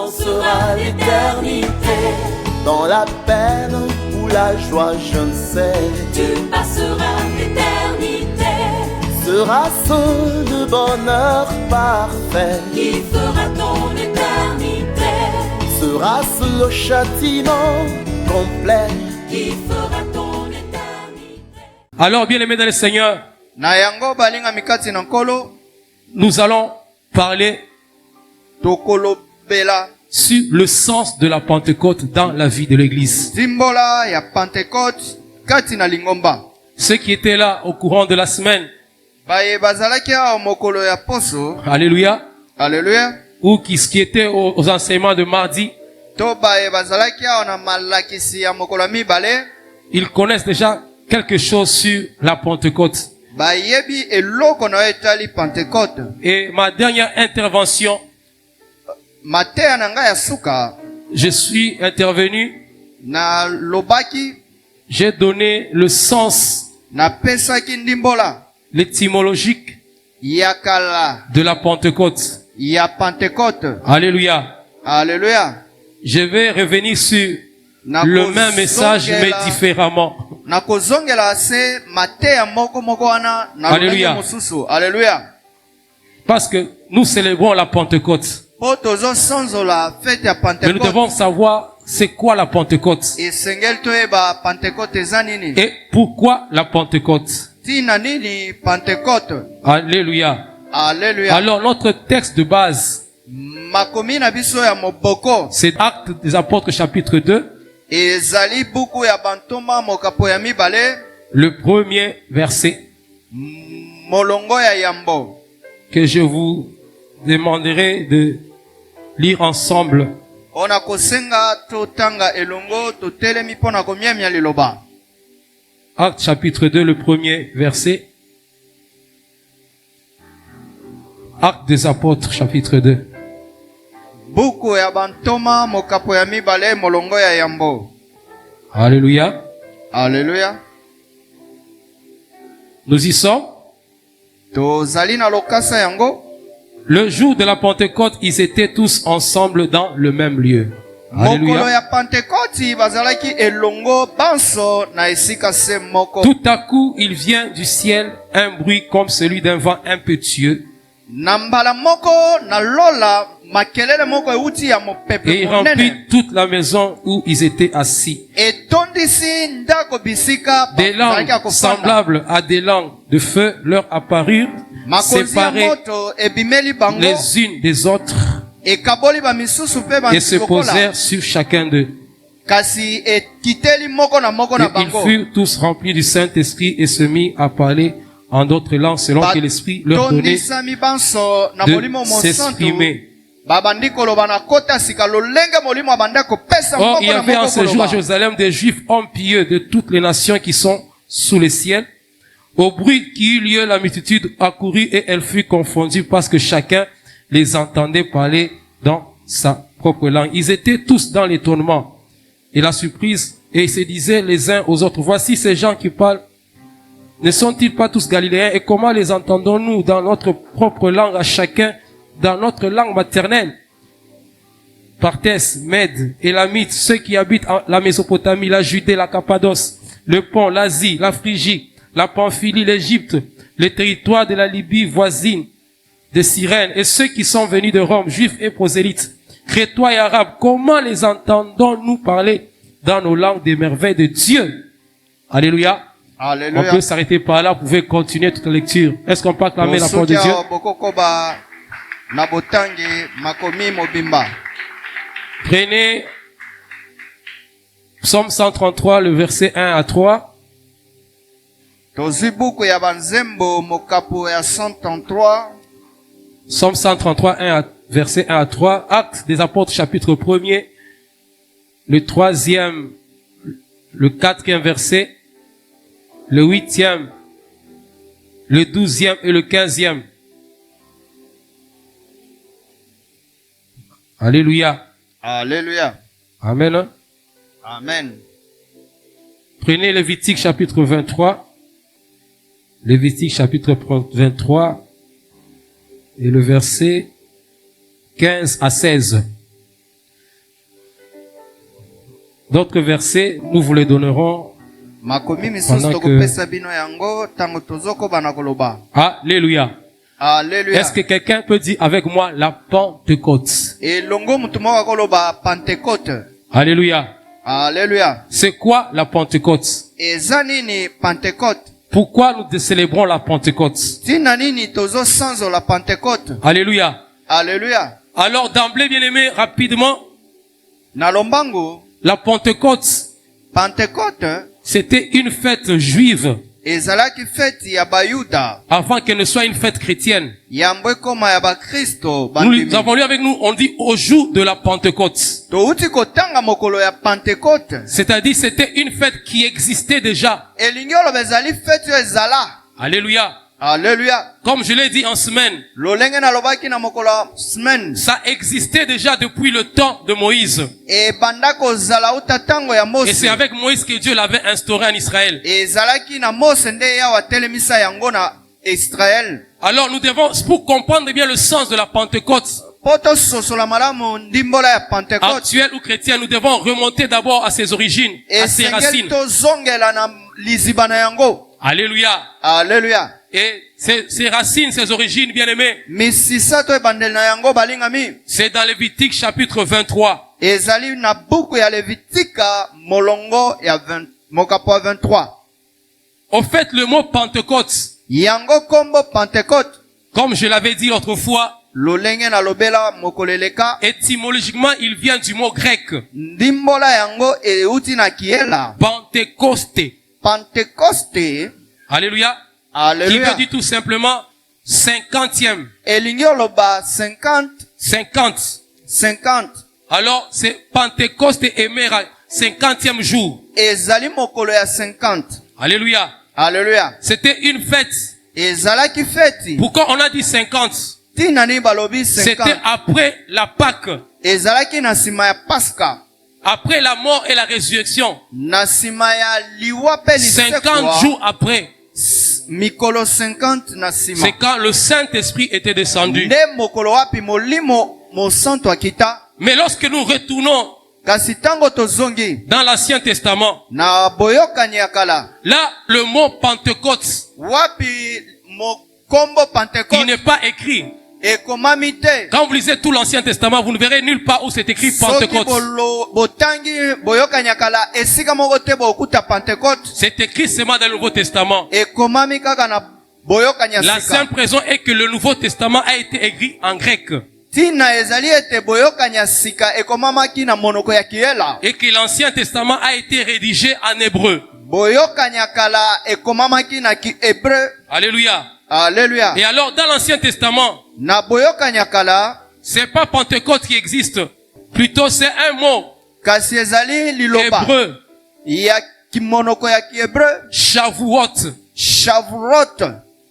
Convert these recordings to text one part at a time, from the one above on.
Commencera l'éternité. Dans la peine ou la joie, je ne sais. Tu passeras l'éternité. Sera ce le bonheur parfait? Qui fera ton éternité? Sera-ce le châtiment complet? Qui fera ton éternité? Alors, bien aimés dans le Seigneur, na yango balinga mikati na nkolo nous allons parler tokolobela sur le sens de la Pentecôte dans la vie de l'Église. simbola ya Pentecôte kati na lingomba. Ceux qui étaient là au courant de la semaine, Baye bazalaki awa mokolo ya poso, alléluia, alléluia, ou qui étaient aux enseignements de mardi, to baye bazalaki awa na malakisi ya mokolo ya mibale, ils connaissent déjà quelque chose sur la Pentecôte. bayebi eloko na etali Pentecôte. Et ma dernière intervention, Mateya na ngai ya suka je suis intervenu, na lobaki j'ai donné le sens, na pesaki ndimbola l'étymologique ya kala de la Pentecôte. ya Pentecôte. Alléluia. Alléluia. Je vais revenir sur Na le même message mais kozongela- différemment. na kozongela se mateya moko moko wana na Alléluia. lolenge mosusu. Alléluia. Parce que nous célébrons la Pentecôte. Po tozosonzola fete ya Mais nous Pentecôte. devons savoir c'est quoi la Pentecôte. Esengeli toyeba Pentecôte eza nini. Et pourquoi la Pentecôte. Tina nini Pentecôte. Alléluia. Alléluia. Alors notre texte de base, Makomi na biso ya moboko c'est Actes des Apôtres chapitre 2, ezali buku ya bantoma mokapo ya mibale le premier verset molongo ya yambo. que je vous demanderai de lire ensemble. Ona kosenga totanga elongo totelemi mpona komiamia liloba. Actes chapitre 2, le premier verset. Actes des Apôtres chapitre 2. Buku ya bantoma mokapo ya mibale molongo ya yambo. Alléluia. Alléluia. Nous y sommes. Tozali na lokasa yango. Le jour de la Pentecôte, ils étaient tous ensemble dans le même lieu. Mokolo Alléluia. ya Pentekoti bazalaki elongo banso na esika se moko. Tout à coup, il vient du ciel un bruit comme celui d'un vent impétueux Na mbala moko na lola makelele moko euti ya mopepe et il monene. remplit toute la maison où ils étaient assis. Etondisi ndako bisika Des bazalaki ya langues kofanda. semblables à des langues de feu leur apparurent, Makonzi ya séparées moto ebimeli bango. les unes des autres, Ekaboli ba misusu pe et se bango. posèrent sur chacun d'eux. Kasi ekiteli moko na Et bango. ils furent tous remplis du Saint-Esprit et se mirent à parler en d'autres langues selon que l'Esprit leur donnait Tondisami banso na molimo de mosantu. s'exprimer. Babandi koloba na kota sika lolenge molimo abanda kopesa Or, moko il y na avait en moko ce jour à koloba. Jérusalem des Juifs hommes pieux de toutes les nations qui sont sous le ciel. Au bruit qui eut lieu, la multitude accourut et elle fut confondue parce que chacun les entendait parler dans sa propre langue. Ils étaient tous dans l'étonnement et la surprise et ils se disaient les uns aux autres, voici ces gens qui parlent. Ne sont-ils pas tous galiléens et comment les entendons-nous dans notre propre langue à chacun, dans notre langue maternelle? Partès, Mèdes, Élamites, ceux qui habitent la Mésopotamie, la Judée, la Cappadoce, le Pont, l'Asie, la Phrygie, la Pamphylie, l'Égypte, les territoires de la Libye voisine, de Cyrène, et ceux qui sont venus de Rome, juifs et prosélytes, crétois et arabes, comment les entendons-nous parler dans nos langues des merveilles de Dieu? Alléluia. On Alléluia. peut s'arrêter par là, vous pouvez continuer toute la lecture. Est-ce qu'on peut acclamer la parole de Dieu? Bokokoba na botangi makomi mobimba. Prenez Psaume 133, le verset 1 à 3. Tozwi buku ya banzembo mokapo ya 133. Psaume 133, verset 1 à 3. Actes des Apôtres, chapitre 1er, le 3e, le 4e verset, le 8e, le 12e et le 15e. Alléluia. Alléluia. Amen. Amen. Prenez Lévitique chapitre 23. Lévitique chapitre 23 et le verset 15 à 16. D'autres versets, nous vous les donnerons. makomi Pendant misusu que- tokopesa bino yango ntango tozokobana koloba. Alléluia. Alléluia. Est-ce que quelqu'un peut dire avec moi la Pentecôte? elongo mutu moko akoloba Pentecôte. Alléluia. Alléluia. C'est quoi la Pentecôte? eza nini Pentecôte? Pourquoi nous célébrons la Pentecôte? ntina nini tozosanzola Pentecôte? Alléluia. Alléluia. Alors d'emblée, bien aimé, rapidement, na lombangu la Pentecôte, Pentecôte c'était une fête juive ezalaki feti ya bayuda avant qu'elle ne soit une fête chrétienne. yambo ekoma ya bakristo Nous bandimi. avons lu avec nous, on dit au jour de la Pentecôte. touti kotanga mokolo ya Pentecôte. C'est-à-dire c'était une fête qui existait déjà. elingi oloba ezali feti oyo ezala. Alléluia. Alléluia. Comme je l'ai dit en semaine, lolenge nalobaki na mokolo ya semaine ça existait déjà depuis le temps de Moïse. ebanda kozala uta ntango ya Et mose. c'est avec Moïse que Dieu l'avait instauré en Israël. ezalaki na mose nde yawe atelemisa yango na israel. Alors nous devons, pour comprendre bien le sens de la Pentecôte, po tososola malamu ndimbola ya Pentecôte actuelle ou chrétienne, nous devons remonter d'abord à ses origines, à ses esengeli racines. tozongela na liziba na yango. Alléluia. Alléluia. Et ses racines, ses origines, bien-aimés, misisa to ebandeli na yango balingami c'est dans Lévitique chapitre 23. ezali na buku ya levitika molongo ya mokapo ya 23. Au fait, le mot Pentecôte, yango kombo Pentecôte comme je l'avais dit autrefois, lolenge na lobela mokoleleka étymologiquement, il vient du mot grec, ndimbola yango euti na kiela Pentecôte. Pentecoste. Alléluia. Qui Alléluia. veut dire tout simplement 50e. elingi oloba 50 50. Alors, c'est Pentecôte et Mera, 50e jour. ezali mokolo ya 50. Alléluia. Alléluia. C'était une fête. ezalaki feti Pourquoi on a dit 50? ntina nini balobi C'était 50 après la Pâque, ezalaki na nsima ya paska après la mort et la résurrection. na nsima ya liwa mpe 50 lisekwa jours après, mikolo 50 na nsima c'est quand le Saint-Esprit était descendu. nde mokolo wapi molimo mosantu akita. Mais lorsque nous retournons kasi ntango tozongi dans l'Ancien Testament, na boyokani ya kala là, le mot Pentecôte, wapi mokombo qui Pentecôte n'est pas écrit. ekomami te. Quand vous lisez tout l'Ancien Testament, vous ne verrez nulle part où c'est écrit soki Pentecôte. botangi boyokani ya kala esika moko te bokuta Pentecôte. C'est écrit seulement dans le Nouveau Testament. ekomami kaka na boyokani ya La sika. simple raison est que le Nouveau Testament a été écrit en grec ntina ezali ete boyokani ya sika ekomamaki na monoko ya kiela. et que l'Ancien Testament a été rédigé en hébreu. boyokani ya kala ekomamaki na kihébreu. Alléluia. Alléluia. Et alors, dans l'Ancien Testament, na boyokani ya kala c'est pas Pentecôte qui existe. Plutôt, c'est un mot kasi ezali liloba hébreu, ya kimonoko ya kihébreu Shavuot, shavrot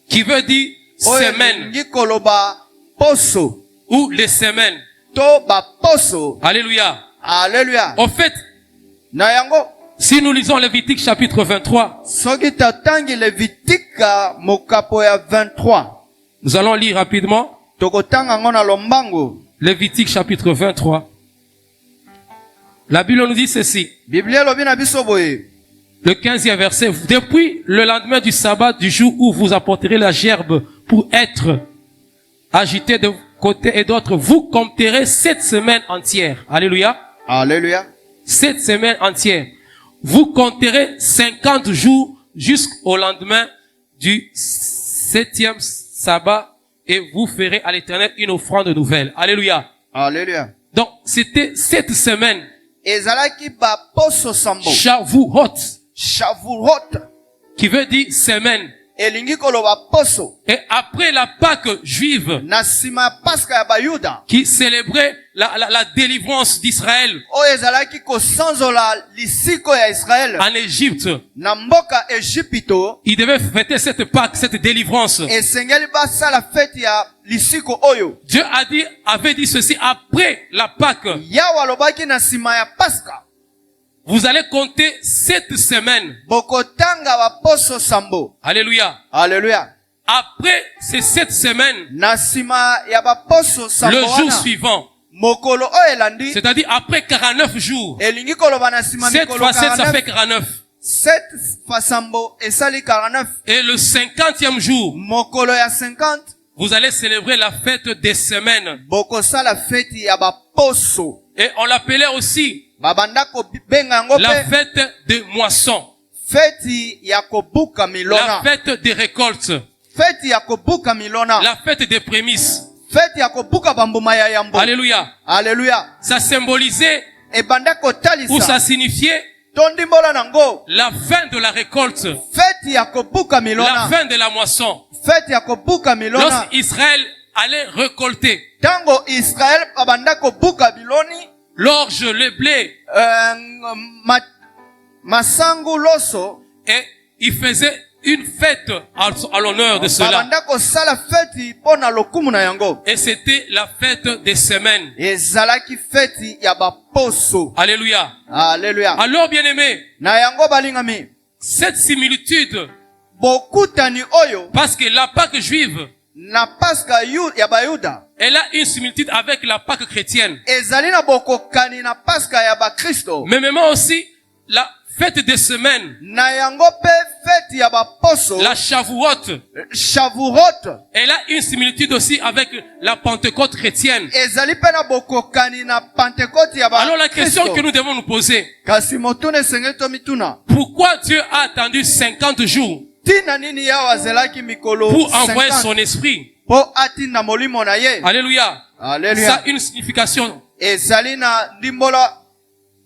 qui veut dire oyo semaine elingi koloba poso ou les semaines. to baposo. Alléluia. Alléluia. En fait, na yango si nous lisons Lévitique chapitre 23, soki totangi levitika mokapo ya 23 nous allons lire rapidement tokotanga yango na lombangu. Lévitique chapitre 23. La Bible nous dit ceci, biblia elobi na biso boye le 15e verset. Depuis le lendemain du sabbat, du jour où vous apporterez la gerbe pour être agitée de côté et d'autre, vous compterez 7 semaines entières. Alléluia. Alléluia. 7 semaines entières. Vous compterez 50 jours jusqu'au lendemain du 7e sabbat et vous ferez à l'Éternel une offrande nouvelle. Alléluia. Alléluia. Donc, c'était 7 semaines. ezalaki baposo sambo Shavuot, shavuot qui veut dire semaine. elingi koloba poso. Et après la Pâque juive, na nsima ya paska ya bayuda qui célébrait la délivrance d'Israël oyo ezalaki kosanzola lisiko ya israele en Égypte, na mboka ejipito, il devait fêter cette Pâque, cette délivrance. esengeli basala fete ya lisiko oyo. Dieu avait dit ceci après la Pâque. yawe alobaki na nsima ya paska Vous allez compter 7 semaines. bokotanga baposo sambo. Alléluia. Alléluia. Après ces 7 semaines, na nsima ya baposo sambo le jour wana suivant, mokolo oyo elandi C'est-à-dire après 49 jours. elingi koloba na nsima 7 mikolo fois 7, ça 49 fait 49. 7 fasambo esali 49 Et le 50e jour, mokolo ya 50 vous allez célébrer la fête des semaines. bokosala feti ya baposo Et on l'appelait aussi babanda kobenga yango la mpe fête des moissons. feti ya kobuka La milona fête des récoltes. feti ya kobuka milona La fête des prémices. feti ya kobuka bambuma ya yambo Alléluia. alleluya Ça symbolisait ebanda ou ça kotalisa signifiait tondimbola nango la fin de la récolte. feti ya kobuka La milona fin de la moisson. feti ya kobuka milona Lorsqu'Israël allait récolter tango israel babanda kobuka biloni l'orge, le blé, masangu loso et il faisait une fête à l'honneur de cela. babanda kosala feti mpo na lokumu na yango Et c'était la fête des semaines. ezalaki feti ya baposo Alléluia. alleluya Alors, bien-aimés, na yango balingami cette similitude, bokutani oyo parce que la Pâque juive, na paska ya bayuda elle a une similitude avec la Pâque chrétienne. ezali na bokokani na paska ya bakristo Mais même aussi, la fête des semaines, na yango mpe feti ya baposo la Shavuot, shavurote elle a une similitude aussi avec la Pentecôte chrétienne. ezali mpe na bokokani na pentekote ya Alors la question que bakristo nous devons nous poser, kasi motuna esengeli to mituna pourquoi Dieu a attendu 50 jours ntina nini yawe azelaki mikolo pour envoyer 50 son esprit? mpo atinda molimo na ye Alléluia. Ça alleluya a une signification. ezali na ndimbola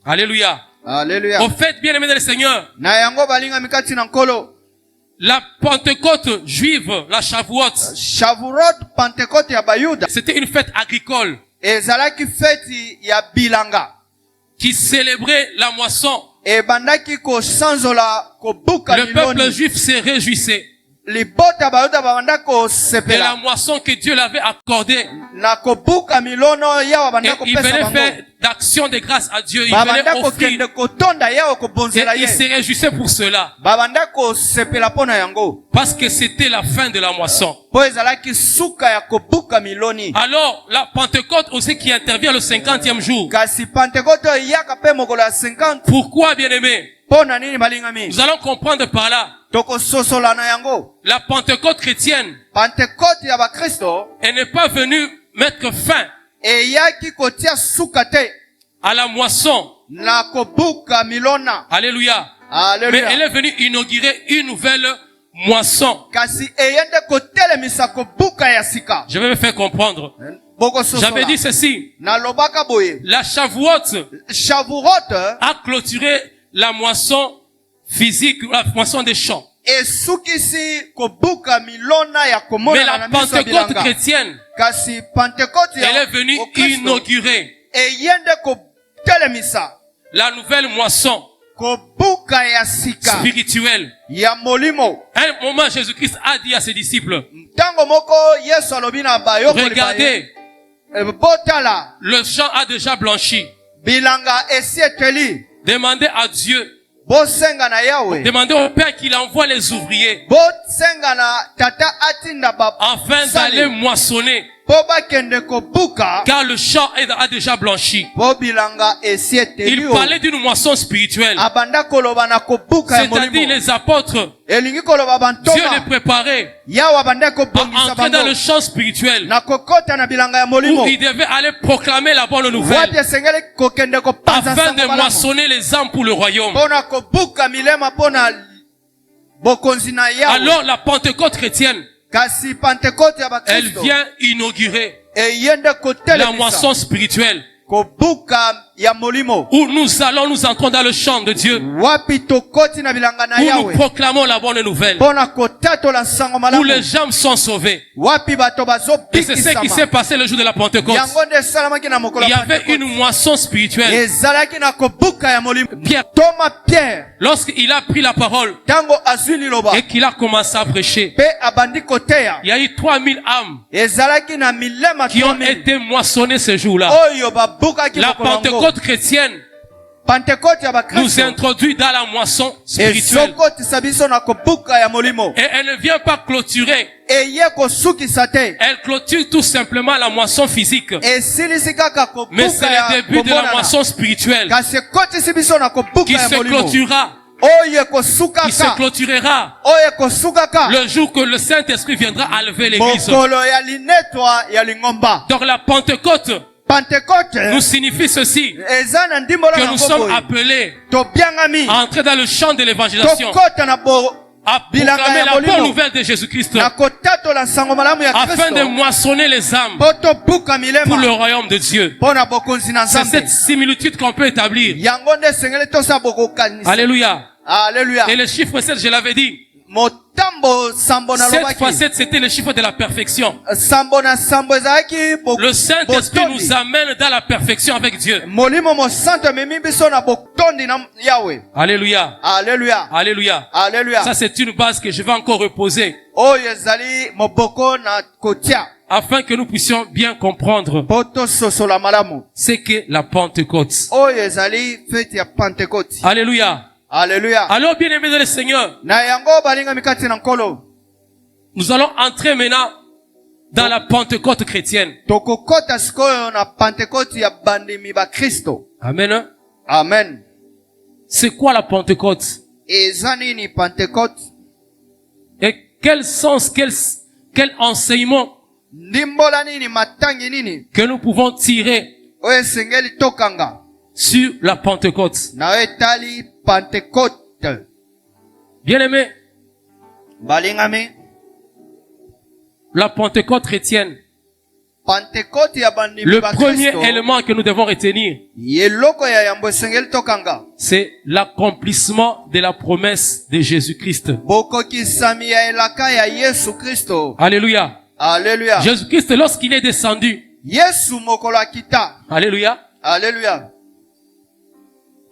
Alléluia. alleluya Au fait, bien aimé dans le Seigneur, na yango balingami kati na nkolo la Pentecôte juive, la Shavuot, shavurote pentekote ya bayuda c'était une fête agricole ezalaki feti ya bilanga qui célébrait la moisson. ebandaki kosanzola kobuka Le peuple miloni juif se réjouissait libota ya bayuda babanda de la kosepela moisson que Dieu l'avait accordée. na kobuka milono yawe Et banda il kopesa venait bango faire d'action de grâce à Dieu. Il venait babanda offrir. kokende kotonda yawe Et kobonzela il se ye réjouissait pour cela. babanda kosepela mpo na yango Parce que c'était la fin de la moisson. mpo ezalaki suka ya kobuka miloni Alors, la Pentecôte aussi qui intervient le 50e jour. kasi pentekote oyo eyaka mpe mokolo ya 50 Pourquoi, bien-aimés? mpo na nini balingami Nous allons comprendre par là. tokososola na yango La Pentecôte chrétienne, pentekote ya bakristo elle n'est pas venue mettre fin eyaki kotia suka te à la moisson. na kobuka milona Alléluia. Mais alleluya elle est venue inaugurer une nouvelle moisson. kasi eye nde kotelemisa kobuka ya sika Je vais me faire comprendre. J'avais dit bokososola ceci. nalobaka boye La Shavuot shavurote a clôturé la moisson physique, la moisson des champs. esukisi kobuka milona ya Mais komona la na miso ya Pentecôte bilanga chrétienne, kasi pentekote elle ya est venue Okristo inaugurer eye nde kotelemisa la nouvelle moisson kobuka ya sika spirituelle. ya molimo À un moment, Jésus-Christ a dit à ses disciples, ntango moko yesu alobi na bayokoli regardez, botala le champ a déjà blanchi. bilanga esi eteli Demandez à Dieu, bosenga na yawe demandez au Père qu'il envoie les ouvriers bosenga na tata atinda afin d'aller basali moissonner, po bakende kobuka car le champ a déjà blanchi. po bilanga esi eteli Il parlait d'une moisson spirituelle, abanda koloba na kobuka ya c'est-à-dire molimo les apôtres. elingi koloba Dieu les bantoma préparait yawe abanda à kobongisa entrer dans le bango champ spirituel na kokota na bilanga ya où molimo ils devaient aller proclamer la bonne wapi nouvelle esengeli kokende kopanza afin sango de malamu moissonner les âmes pour le royaume. mpo na kobuka milema mpo na bokonzi na yawe Alors la Pentecôte chrétienne, kasi pentekote ya elle bakristo vient inaugurer eye nde la kotelemisa moisson spirituelle kobuka ya molimo où nous allons nous entrons dans le champ de Dieu, wapi tokoti na bilanga na où nous yawe proclamons la bonne nouvelle, mpo na kotatola sango où malamu les gens sont sauvés. wapi bato Et c'est ce qui s'est bazobikisama passé le jour de la Pentecôte. yango nde esalamaki na mokolo Il y ya avait Pentekote. une moisson spirituelle. ezalaki na kobuka ya molimo Pierre, toma pierre lorsqu'il a pris la parole ntango azwi liloba et qu'il a commencé à prêcher, mpe abandi koteya il y a eu 3000 âmes ezalaki na milema qui ont 3000 été moissonnées ce jour-là. oyo babukaki La mokolo yango Pentecôte chrétienne, Pentecote ya nous bakristo introduit dans la moisson spirituelle. ezokotisa biso na kobuka ya molimo Et elle ne vient pas clôturer. eye kosukisa te Elle clôture tout simplement la moisson physique. esilisi kaka Mais c'est kobuka ya le début de la komonana moisson spirituelle kasi ekotisi biso na kobuka qui ya se molimo clôturera, oyo qui se ekosukaka clôturera oyo ekosukaka le jour que le Saint-Esprit viendra enlever l'église. mokolo ya linetwa ya lingomba Donc la Pentecôte Pentecote nous signifie ceci, eza na ndimbola que na nous sommes ngombo appelés tobiangami à entrer dans le champ de l'évangélisation, tokota na à proclamer la bonne nouvelle de Jésus-Christ, na kotatola sango malamu ya afin de Kristo moissonner les âmes po tobuka pour le milema royaume de Dieu. mpo na bokonzi na C'est nzambe cette similitude qu'on peut établir. yango nde esengeli tosala bokokanisa Alléluia. alleluya Et le chiffre 7, je l'avais dit, motambo sambo 7 fois nalobaki 7, c'était le chiffre de la perfection. sambo na sambo ezalaki Le Saint-Esprit botondi. nous amène dans la perfection avec Dieu. molimo mosanto ememi biso na botondi na yawe Alléluia. alleluya Alléluia. alleluya Ça, c'est une base que je vais encore reposer oyo ezali moboko na kotia afin que nous puissions bien comprendre po tososola malamu ce qu'est la Pentecôte. oyo ezali fete ya pentecote Alléluia. alleluya Alors, bien aimés dans le Seigneur, na yango balingami kati na nkolo nous allons entrer maintenant dans la Pentecôte chrétienne. tokokota sikoyo na pentecote ya bandimi bakristo Amen. amen C'est quoi la Pentecôte? eza nini pentecote Et quel sens, quel enseignement ndimbola nini matangi nini que nous pouvons tirer oyo esengeli tokanga sur la Pentecôte? na oyo etali pentecote Bien aimé, balingami la Pentecôte chrétienne, pentecote ya bandimi le premier bakristo élément que nous devons retenir, eloko ya yambo esengeli tokanga c'est l'accomplissement de la promesse de Jésus-Christ. bokokisami ya elaka ya yesu kristo Alléluia. alleluya Jésus-Christ, lorsqu'il est descendu, yesu mokolo akita alléluia, alleluya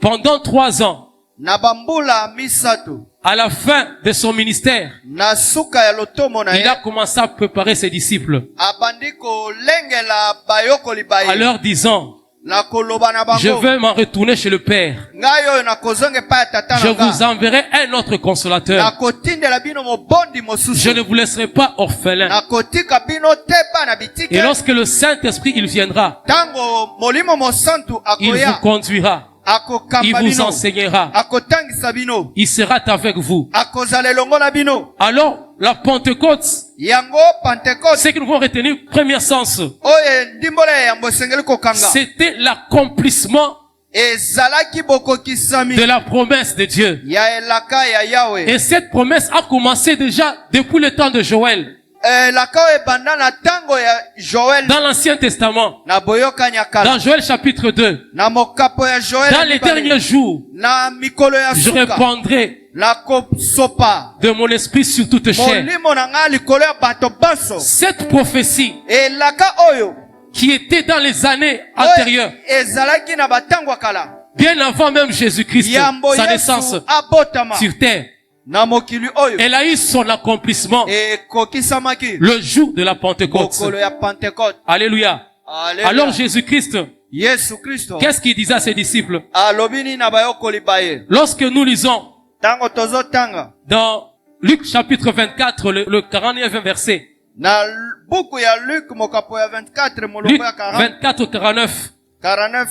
pendant 3 ans, na bambula misato à la fin de son ministère, na suka ya lotomo na il ye a commencé à préparer ses disciples abandi kolengela bayokoli en baye leur disant, na koloba na je bango vais m'en retourner chez le Père. ngai oyo nakozonga epai ya tata Je na vous nga enverrai un autre consolateur. nakotindela bino mobondi Je mosusu ne vous laisserai pas orphelin. nakotika bino te bana Et bitike lorsque le Saint-Esprit, il viendra, ntango molimo mosantu il vous akoya conduira, il akokamba vous bino enseignera, akotangisa bino il sera avec vous. akozala elongo na bino Alors, la Pentecôte, yango pentecote ce que nous devons retenir, premier sens, oyo ndimbola ya yambo esengeli kokanga c'était l'accomplissement ezalaki bokokisami de la promesse de Dieu. ya elaka ya yawe Et cette promesse a commencé déjà depuis le temps de Joël, elaka oyo ebanda na ntango ya joel dans l'Ancien Testament, na boyokani ya kala dans Joël chapitre 2. na mokapo ya joel Dans les derniers jours, na mikolo ya je suka répandrai na kosopa de mon esprit sur toute chair. molimo na ngai likolo ya bato banso Cette prophétie elaka oyo qui était dans les années antérieures, oyo ezalaki na batango ya kala bien avant même Jésus-Christ, yambo sa naissance yesu abotama sur terre, na mokili oyo elle a eu son accomplissement ekokisamaki le jour de la Pentecôte. mokolo ya pentecote Alléluia. Alleluia. Alors Jésus-Christ, yesu kristo qu'est-ce qu'il disait à ses disciples? alobi nini na bayokoli baye Lorsque nous lisons ntango tozotanga dans Luc chapitre 24, le 49e verset, na buku ya Luc mokapo ya 24 Luc molongo ya 40 24 au 49, 49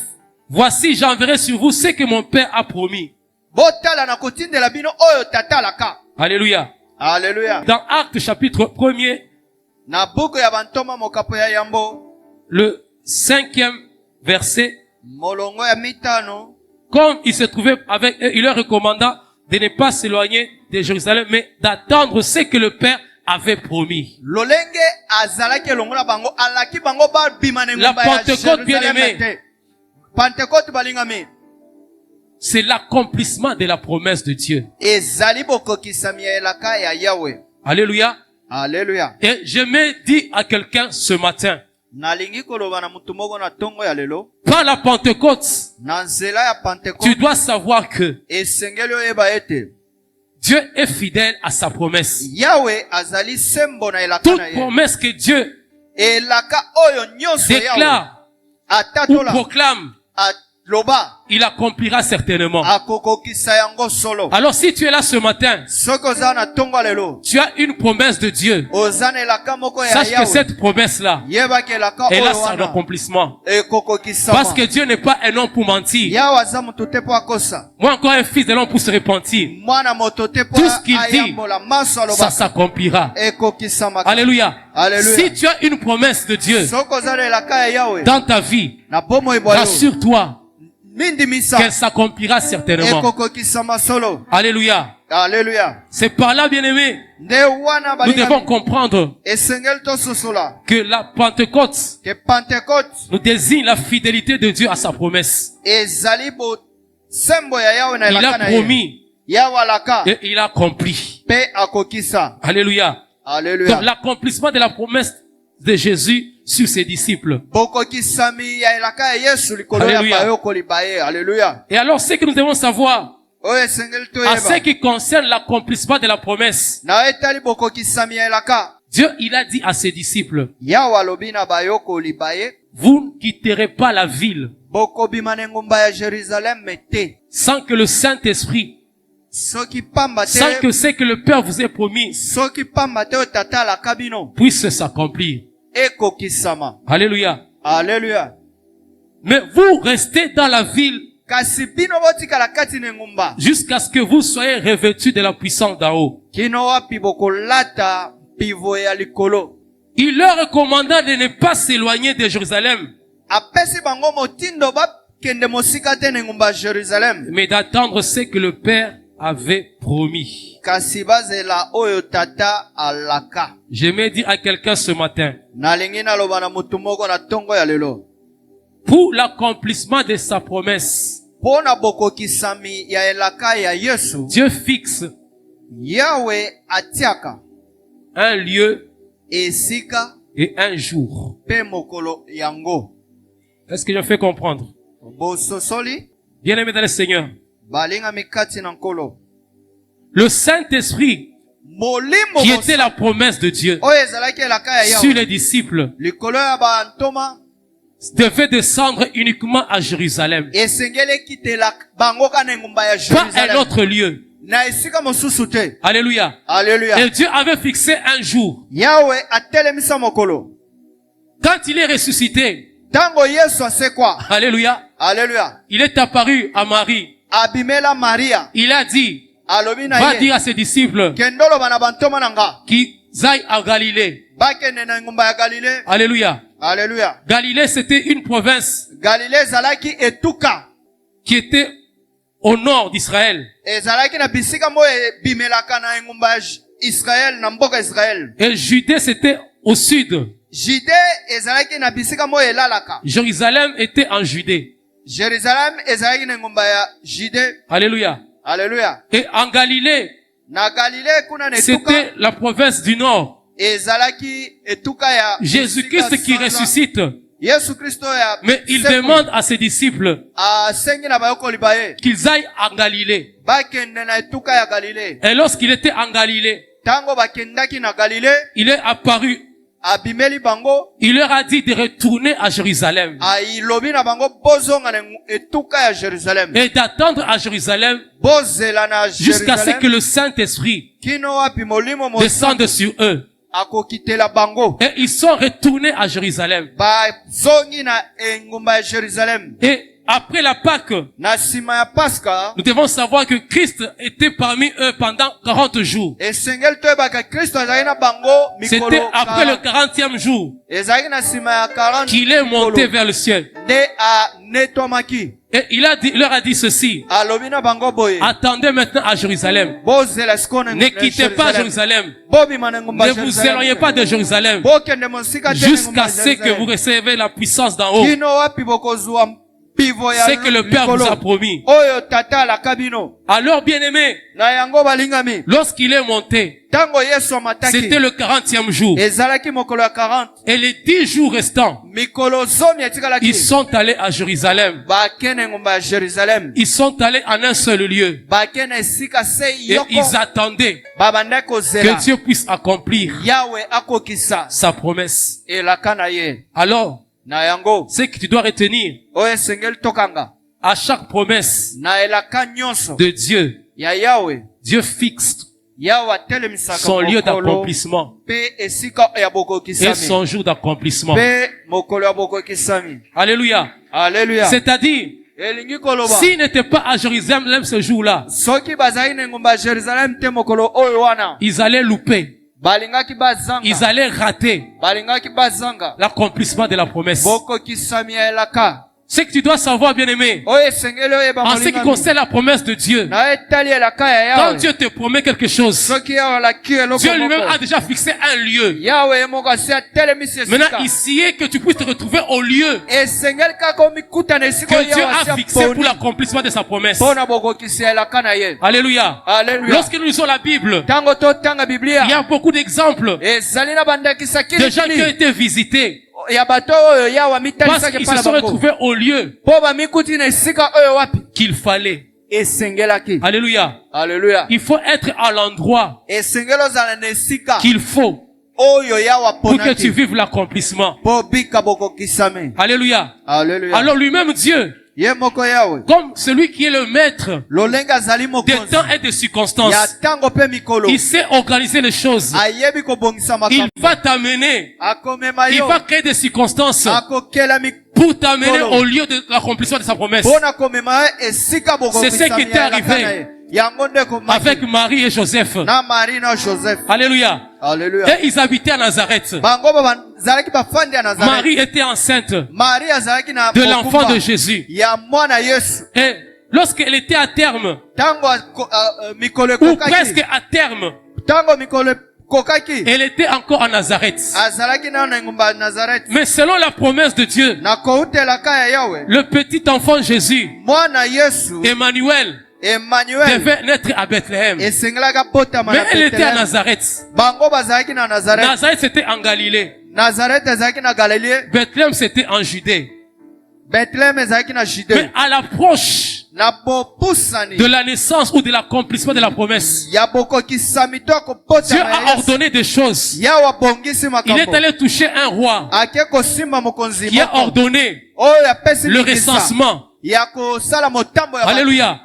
voici j'enverrai sur vous ce que mon Père a promis. botala na kotindela bino oyo tatalaka Alléluia. alleluya Dans Actes chapitre 1er, na buku ya bantoma mokapo ya yambo le 5e verset, molongo ya mitano comme il se trouvait avec eux, il leur recommanda de ne pas s'éloigner de Jérusalem, mais d'attendre ce que le Père avait promis. lolenge azalaki elongo na bango alaki bango babima na La engumba ya Pentecôte, bien-aimé. Jérusalem te pentecote balingami C'est l'accomplissement de la promesse de Dieu. ezali bokokisami ya elaka ya yawe Alléluia. alleluya Et je me dis à quelqu'un ce matin, nalingi koloba na mutu moko na ntongo ya lelo par la Pentecôte, na nzela ya tu pentecote dois savoir que esengeli oyeba ete Dieu est fidèle à sa promesse. yawe azali sembo na elaka Toute na ye promesse que Dieu elaka oyo nyonso yawe déclare ou atatola proclame, aloba il accomplira certainement. akokokisa yango solo. Alors si tu es là ce matin, Soki oza na ntongo lelo, tu as une promesse de Dieu. oza na elaka moko ya Sache que Yawe. cette promesse-là, Yebaki elaka elle a oyo son wana accomplissement. ekokokisama. Parce que Dieu n'est pas un homme pour mentir. Yawe aza moto te po akosa. Moi encore un fils de l'homme pour se repentir. Mwana moto te po Tout ce qu'il dit, ayambola maso Ça aloba. s'accomplira. Ekokisama. Alléluia. Alléluia. Si tu as une promesse de Dieu Soki oza na elaka ya Yawe, dans ta vie, na bomoi bwa yo, rassure-toi mindimisa qu'elle s'accomplira certainement. ekokokisama solo. Alléluia. Alléluia. C'est par là, bien-aimés, Nde wana nous devons balingami. comprendre Esengeli tosusola que la Pentecôte ke Pentecôte nous désigne la fidélité de Dieu à sa promesse. ezali bosembo ya Yawe na Il elaka a na ye. promis Yawe alaka et il a accompli. pe akokisa. Alléluia. Donc Alléluia. l'accomplissement de la promesse de Jésus sur ses disciples. Bokokisami ya elaka ya Yesu likolo ya Alléluia. bayokoli baye. Alléluia. Et alors, ce que nous devons savoir, Oyo esengeli à ce toyeba. qui concerne l'accomplissement de la promesse, Na etali bokokisami ya elaka. Dieu, il a dit à ses disciples, Yawe alobi na bayokoli baye. vous ne quitterez pas la ville Bokobima na engumba ya Jérusalem te. sans que le Saint-Esprit, Soki pamba sans te. que ce que le Père vous ait promis Soki pamba te oyo tata alaka bino. puisse s'accomplir. Ekokisama. Alléluia. Alléluia. Mais vous restez dans la ville Kasi bino botikala kati na engumba. jusqu'à ce que vous soyez revêtus de la puissance d'en haut. Kino wapi bokolata pivo ya likolo. Il leur recommanda de ne pas s'éloigner de Jérusalem, Apesi bango motindo bakende mosika te na engumba ya Jérusalem. mais d'attendre ce que le Père avait promis. Kasi bazela oyo tata alaka. J'aimerais dire à quelqu'un ce matin, Nalingi naloba na mutu moko na tongo ya lelo. pour l'accomplissement de sa promesse, Pona bokokisami ya elaka ya Yesu. Dieu fixe Yawe atiaka un lieu esika et un jour. pe mokolo yango. Est-ce que je fais comprendre? Bososoli Bien-aimés dans le Seigneur, balinga mikati na nkolo. le Saint-Esprit, Molimo qui était la promesse de Dieu oyo ezalaki elaka ya sur Yawe. les disciples, Likolo ya bantoma devait descendre uniquement à Jérusalem, esengeli ekitela bango kana engumba ya pas un Jérusalem. autre lieu. Na esika mosusu te. Alléluia. Alléluia. Et Dieu avait fixé un jour. Yawe atelemisa mokolo. Quand il est ressuscité, Tango Yesu asekwa. alléluia, Alléluia. il est apparu à Marie. Abimela Maria. Il a dit, Alobi na va ye. dire à ses disciples Kendolo bana bantoma nanga. qu'ils aillent à Galilée. Bakende na ngumba ya Galilée. Alléluia. Alléluia. Galilée, c'était une province Galilée zalaki etuka. qui était au nord d'Israël. Ezalaki na bisika mo bimelaka na ngumba ya Israël na mboka Israël. Et Judée, c'était au sud. Judée ezalaki na bisika mo elalaka. Jérusalem était en Judée. Jérusalem ezalaki na ngumba ya Judée. Alléluia. Alléluia. Et en Galilée, Na Galilée kuna na etuka. c'était la province du nord. Ezalaki etuka ya Jésus-Christ qui ressuscite. Yesu Kristo ya. Mais il Seku. demande à ses disciples Asengi na bayokoli baye. qu'ils aillent en Galilée. Bakende na etuka ya Galilée. Et lorsqu'il était en Galilée, Tango bakendaki na Galilée. il est apparu. Abimeli bango. Il leur a dit de retourner à Jérusalem Ailobi na bango bozonga na etuka ya Jérusalem. et d'attendre à Jérusalem Bozela na jusqu'à ce Jérusalem. que le Saint-Esprit Kino wapi molimo mo descende sur eux. akokitela bango. Et ils sont retournés à Jérusalem. Bazongi na engumba ya Jérusalem. Et après la Pâque, Na sima ya Pasca. nous devons savoir que Christ était parmi eux pendant 40 jours. Esengeli toyebaka Kristo azalaki na bango C'était mikolo. après le 40e jour Ezalaki na sima ya 40. qu'il est monté vers le ciel. Nde anetwamaki. Et il leur a dit ceci. Alobi na bango boye. Attendez maintenant à Jérusalem. Bozela siko na Ne quittez pas Jérusalem. Bobima na ngumba Ne ya vous Jérusalem. éloignez pas de Jérusalem Bokende mosika te na ngumba jusqu'à ya ce que Jérusalem. vous recevez la puissance d'en haut. Kino wapi bokozwa pivo ya Ce que le Père vous a likolo. promis. Oyo tata alaka bino. Alors, bien-aimés, Na yango balingami. lorsqu'il est monté, Tango Yesu amataki. c'était le 40e jour. Ezalaki mokolo ya 40. Et les 10 jours restants, Mikolo zomi etikalaki. ils sont allés à Jérusalem. Bakene ngumba ya Jérusalem. Ils sont allés en un seul lieu. Bakene esika se Et yoko. ils attendaient Babanda kozela. que Dieu puisse accomplir Yawe akokisa. sa promesse. Elaka na ye. Alors, Na yango. ce que tu dois retenir, Oyo esengeli tokanga. À chaque promesse na elaka nyonso de Dieu, ya Yahweh, Dieu fixe Yahweh atelemisaka son lieu mokolo d'accomplissement pe esika ya et bokokisami son jour d'accomplissement. pe mokolo ya bokokisami. Alléluia. Alléluia. C'est-à-dire, Elingi koloba s'il n'était pas à Jérusalem ce jour-là, soki bazali na ngomba ya Jerusalem te mokolo oyo wana ils allaient louper, balingaki bazanga ils allaient rater balingaki bazanga l'accomplissement de la promesse. bokokisami ya elaka Ce que tu dois savoir, bien-aimé, oyo esengeli oyeba en ce qui molingami concerne la promesse de Dieu, na etali elaka ya quand Yahweh Dieu te promet quelque chose, soki Yahweh alaki eloko Dieu lui-même a moko déjà fixé un lieu. Yahweh ye moko asi atelemisi Maintenant, esika ici est que tu puisses te retrouver au lieu esengeli kaka omikuta na esika que oyo Dieu Yahweh a asi fixé pour aponi l'accomplissement de sa promesse. mpona bokokisi ya elaka na ye. Alléluia. Alléluia. Lorsque nous lisons la Bible, Tango totanga il y Biblia a beaucoup d'exemples ezali na bandakisa de gens qui ont kilikili été visités ya bato oyo Yahweh parce amitalisaki qu'ils mpa se na sont bango retrouvés au lieu mpo bamikuti na esika oyo wapi qu'il fallait. esengelaki. Alléluia. Alléluia. Il faut être à l'endroit esengeli ozala na esika qu'il faut oyo Yahweh pour que tu aponaki vives l'accomplissement. mpo bika bokokisami. Alléluia. Alléluia. Alors lui-même Dieu, ye moko Yahweh comme celui qui est le maître lolenge azali des mokonzi temps et des circonstances, ya tango mpe mikolo il sait organiser les choses. ayebi kobongisa Il makambo va t'amener, akomema il yo va créer des circonstances akokela pour t'amener au lieu de l'accomplissement de sa promesse. mpona komema ye esika C'est ce qui t'est arrivé bokokisami ya ye yango nde Avec komaki Marie et Joseph. na Marie na Joseph. Alléluia. Alléluia. Et ils habitaient à Nazareth. bango bazalaki bafandi ya Nazareth. Marie était enceinte Marie azalaki na de l'enfant mokumba de Jésus. ya mwana Yesu Et lorsqu'elle était à terme, tango mikolo ou presque ekokaki à terme, tango mikolo ekokaki elle était encore à Nazareth. azalaki nao na engumba ya Nazareth. Mais selon la promesse de Dieu, na koutelaka ya Yahweh le petit enfant Jésus, mwana Yesu Emmanuel, Emmanuel devait naître à Bethléem. esengelaka botama Mais na elle était à Bethlehem. Nazareth. bango bazalaki na Nazareth. Nazareth, c'était en Galilée. Nazareth ezalaki na Galilée. Bethléem, c'était en Judée. Bethlehem ezalaki na Mais Judée. à l'approche na bopusani de la naissance ou de l'accomplissement de la promesse, ya bokokisami to Dieu akobotama ya a Yesu. ordonné des choses. Yawe abongisi Il est makambo allé toucher un roi ake kosimba mokonzi qui a moko ordonné oyo apesi le mikisa recensement. ya kosala motambo ya bato. Alléluia.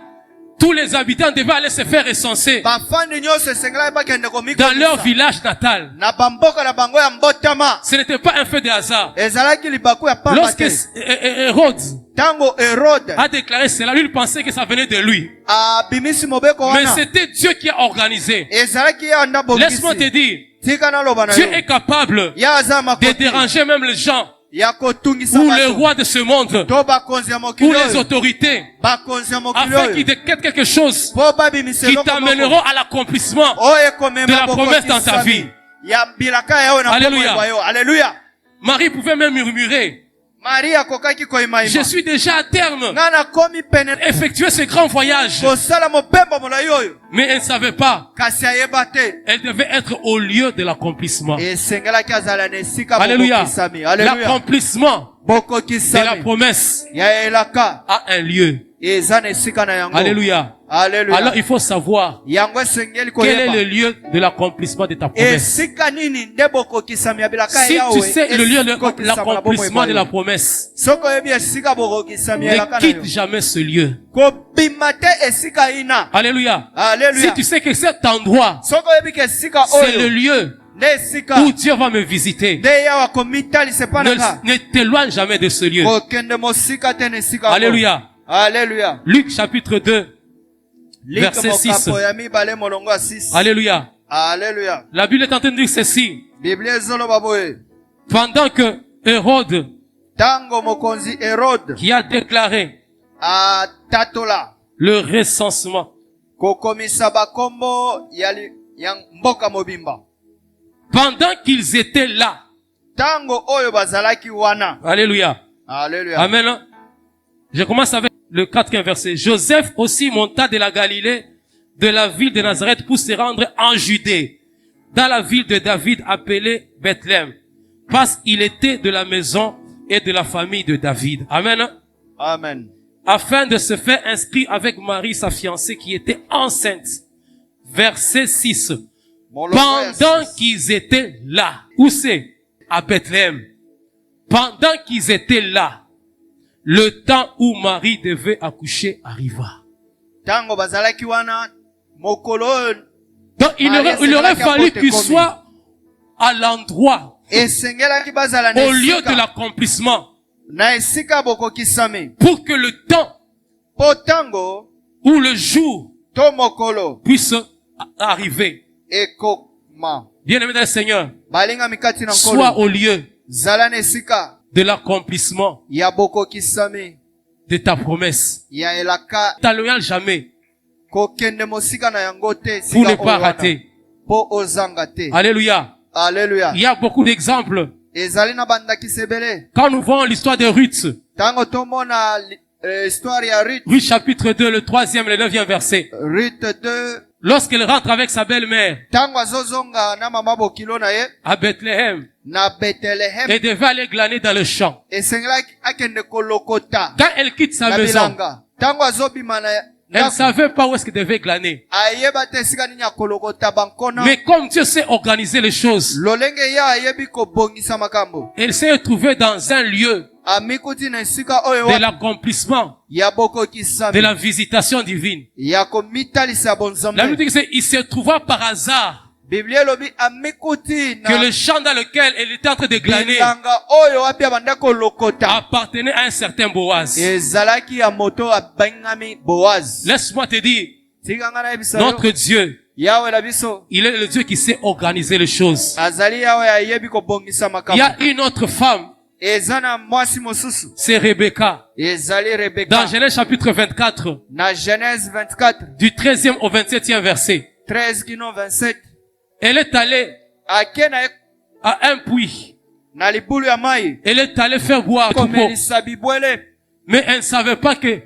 Tous les habitants devaient aller se faire recenser bafandi nyonso esengelaki bakende dans leur komikomisa village natal. na bamboka na bango ya mbotama. Ce n'était pas un fait de hasard. ezalaki libaku ya pamba Lorsque te. Hérode Tango Hérode a déclaré cela, lui il pensait que ça venait de lui. abimisi mobeko Mais wana c'était Dieu qui a organisé. ezalaki ye anda Laisse-moi te bongisi dire, tika naloba na Dieu yo est capable ye aza de makoti déranger même les gens ya kotungisa ou les bato rois de ce monde to bakonzi ya ou mokili les oyo autorités bakonzi ya mokili afin qu'ils oyo décrètent quelque chose po babimise qui eloko t'amèneront moko à l'accomplissement oyo de ekomema la promesse dans ta vie. bokokisami ya mbilaka yawe na Alléluia. komoyeba yo. Alléluia. Marie pouvait même murmurer, Marie akokaki je koyimayima suis déjà à terme, nga nakomi pene effectuer ce grand voyage. kosala mobembo molai oyo Mais elle ne savait pas, kasi ayeba te elle devait être au lieu de l'accomplissement. esengelaki azala na esika Alléluia. bokokisami. Alléluia. L'accomplissement de la bokokisami promesse ya elaka a un lieu. eza na esika na yango. Alléluia. Alléluia. Alors il faut savoir yango esengeli quel est le koyeba lieu de l'accomplissement de ta promesse. esika nini nde bokokisami ya bilaka ya Si yawe tu sais le lieu de esika okisama na l'accomplissement de la bomoi promesse, soki oyebi esika bokokisami ya ne elaka na quitte yo jamais ce lieu. kobima te esika ina. Alléluia. Si Alléluia. tu sais que cet endroit, soki oyebi ke esika c'est le oyo lieu nde esika où Dieu va me visiter, nde yawe akomitalisa epa na nga ne t'éloigne jamais de ce lieu. kokende mosika te na esika oyo. Alléluia. Alléluia. Luc chapitre 2, Like verset 6. mokapo ya mibale molongo ya 6. Alléluia. Alléluia. La Bible est en train de dire ceci. Biblia ezoloba boye Pendant que Hérode, tango mokonzi Hérode qui a déclaré atatola le recensement, kokomisa bakombo ya mboka mobimba pendant qu'ils étaient là, tango oyo bazalaki wana. alléluia, Alléluia. amen. Je commence avec le 4e verset. Joseph aussi monta de la Galilée, de la ville de Nazareth, pour se rendre en Judée, dans la ville de David appelée Bethléem, parce qu'il était de la maison et de la famille de David. Amen. Amen. Afin de se faire inscrire avec Marie, sa fiancée, qui était enceinte. Verset 6. Molongo ya Pendant six. qu'ils étaient là. Où c'est? À Bethléem. Pendant qu'ils étaient là, le temps où Marie devait accoucher arriva. Tango bazalaki wana mokolo oyo Donc il aurait fallu qu'il soit à l'endroit, esengelaki bazala au lieu de esika l'accomplissement, na esika bokokisami pour que le temps po tango ou le jour to mokolo puisse arriver. ekoma Bien-aimé dans le Seigneur, balingami kati na sois nkolo au lieu zala na esika de l'accomplissement ya bokokisami de ta promesse. ya elaka T'alloyant jamais kokende mosika na yango te pour ne esika pas oyo wana rater. po ozanga te. Alléluia. Alléluia. Il y a beaucoup d'exemples. ezali na bandakisi ebele Quand nous voyons l'histoire de Ruth, ntango tomona histoire ya Ruth Ruth chapitre 2, le 3e, le 9e verset. Ruth 2 Lorsqu'elle rentre avec sa belle-mère ntango azozonga na mama bokilo na ye à Bethléem, na Bethlehem elle devait aller glaner dans le champ. esengelaki akende kolokota Quand elle quitte sa na maison, bilanga ntango azobima na elle ne savait pas où est-ce qu'elle devait glaner. ayeba te esika nini akolokota bankona Mais comme Dieu sait organiser les choses, lolenge ye ayebi kobongisa makambo elle s'est retrouvée dans un lieu amikuti na esika oyo de wapi l'accomplissement ya de bokokisami la visitation divine. ya komitalisa La bonzambe Bible dit que c'est, il se trouva par hasard biblia elobi amikuti que na le champ dans lequel elle était en train de glaner bilanga oyo wapi abanda kolokota appartenait à un certain Boaz. ezalaki ya moto abengami Boaz. Laisse-moi te dire, tikanga na yebisa yo notre Dieu, yawe na biso il est le Dieu qui sait organiser les choses. azali yawe ayebi kobongisa Il y makambo a une autre femme, eza na mwasi mosusu c'est Rebecca. ezali Dans Rebeka Genèse chapitre 24, na Genèse 24 du 13e au 27e verset, 13 kino 27 elle est allée ake na ye à un puits. na libulu ya mai Elle est allée faire boire un troupeau. komelisa bibwele Mais elle ne savait pas que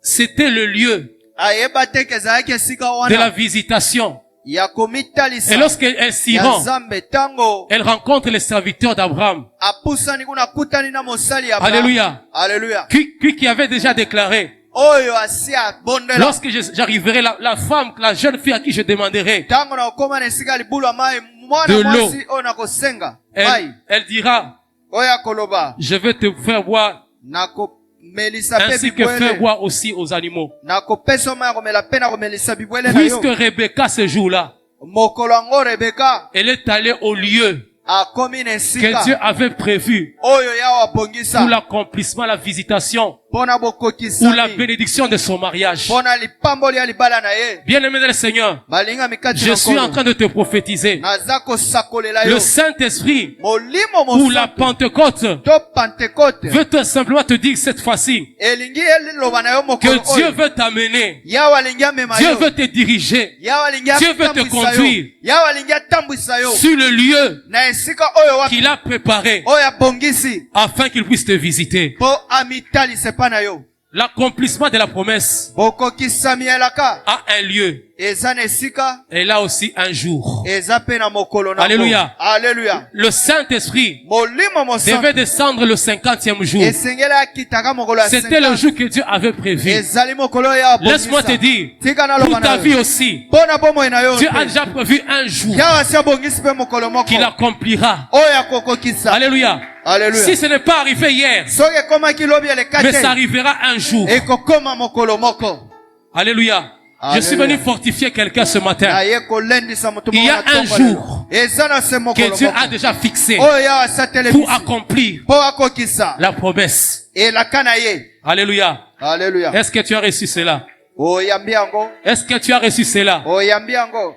c'était le lieu ayeba te ke ezalaki esika de la wana visitation. ya komitalisa Et lorsqu'elle s'y ya rend, Nzambe tango elle rencontre les serviteurs d'Abraham. apusani kuna kutani na mosali ya Alléluia. Alléluia. Qui avait déjà déclaré, Oyo asi abondela lorsque j'arriverai, la femme, la jeune fille à qui je demanderai, tango na okoma na esika libulu ya mai De mwana l'eau. mwasi oyo nakosenga mai elle dira, oyo akoloba je vais te faire boire, nakomelisa mpe ainsi que faire bibwele boire aussi aux animaux. nakopesa mai ya komela mpe nakomelisa bibwele na yo Puisque Rebecca, ce jour-là, mokolo yango Rebeka elle est allée au lieu akomi na que Dieu esika avait prévu oyo yawe pour abongisa l'accomplissement, la visitation mpo na ou la bokokisami bénédiction de son mariage. mpo na lipamboli ya libala na ye Bien-aimé dans le Seigneur, balingami kati je na suis en nkolo train de te prophétiser. naza kosakolela Le yo Saint-Esprit molimo ou la mosantu Pentecôte to pentekote veut tout simplement te dire cette fois-ci elingi eloba na yo mokolo que Dieu oyo veut t'amener, yawe alingi amema Dieu yo veut te diriger yawe alingi Dieu veut te atambwisa yo conduire yawe alingi atambwisa yo sur le lieu na esika oyo wapi qu'il a préparé oyo abongisi afin qu'il puisse te visiter. mpo amitalisa epa na yo L'accomplissement de la promesse bokokisami elaka a un lieu eza na esika et là aussi un jour. eza mpe na mokolo na Alléluia. Alléluia. Le Saint-Esprit molimo mosantu devait descendre le 50e jour. esengeli akitaka mokolo ya C'était le 50 jour que Dieu avait prévu. ezali mokolo oyo ya Laisse-moi te abongisa dire, tika pour naloba ta na vie yo aussi, mpo na bomoi na yo Dieu a mpe déjà prévu un jour yawe asi abongisi mpe mokolo moko qu'il accomplira. oyo akokokisa Alléluia. Alléluia. Si ce n'est pas arrivé hier, soki ekomaki lobi eleka mais ça te arrivera un jour. ekokoma mokolo moko Alléluia. Je suis Alléluia. venu fortifier quelqu'un ce matin naye kolendisa moto Il y a moko na un ntongo lelo. jour eza na se que mokolo Dieu moko a déjà fixé oyo yawe asatele pour biso accomplir mpo akokisa la promesse. elaka na ye Alléluia. Alléluia. Est-ce que tu as reçu cela? oyambi yango Est-ce que tu as reçu cela? oyambi yango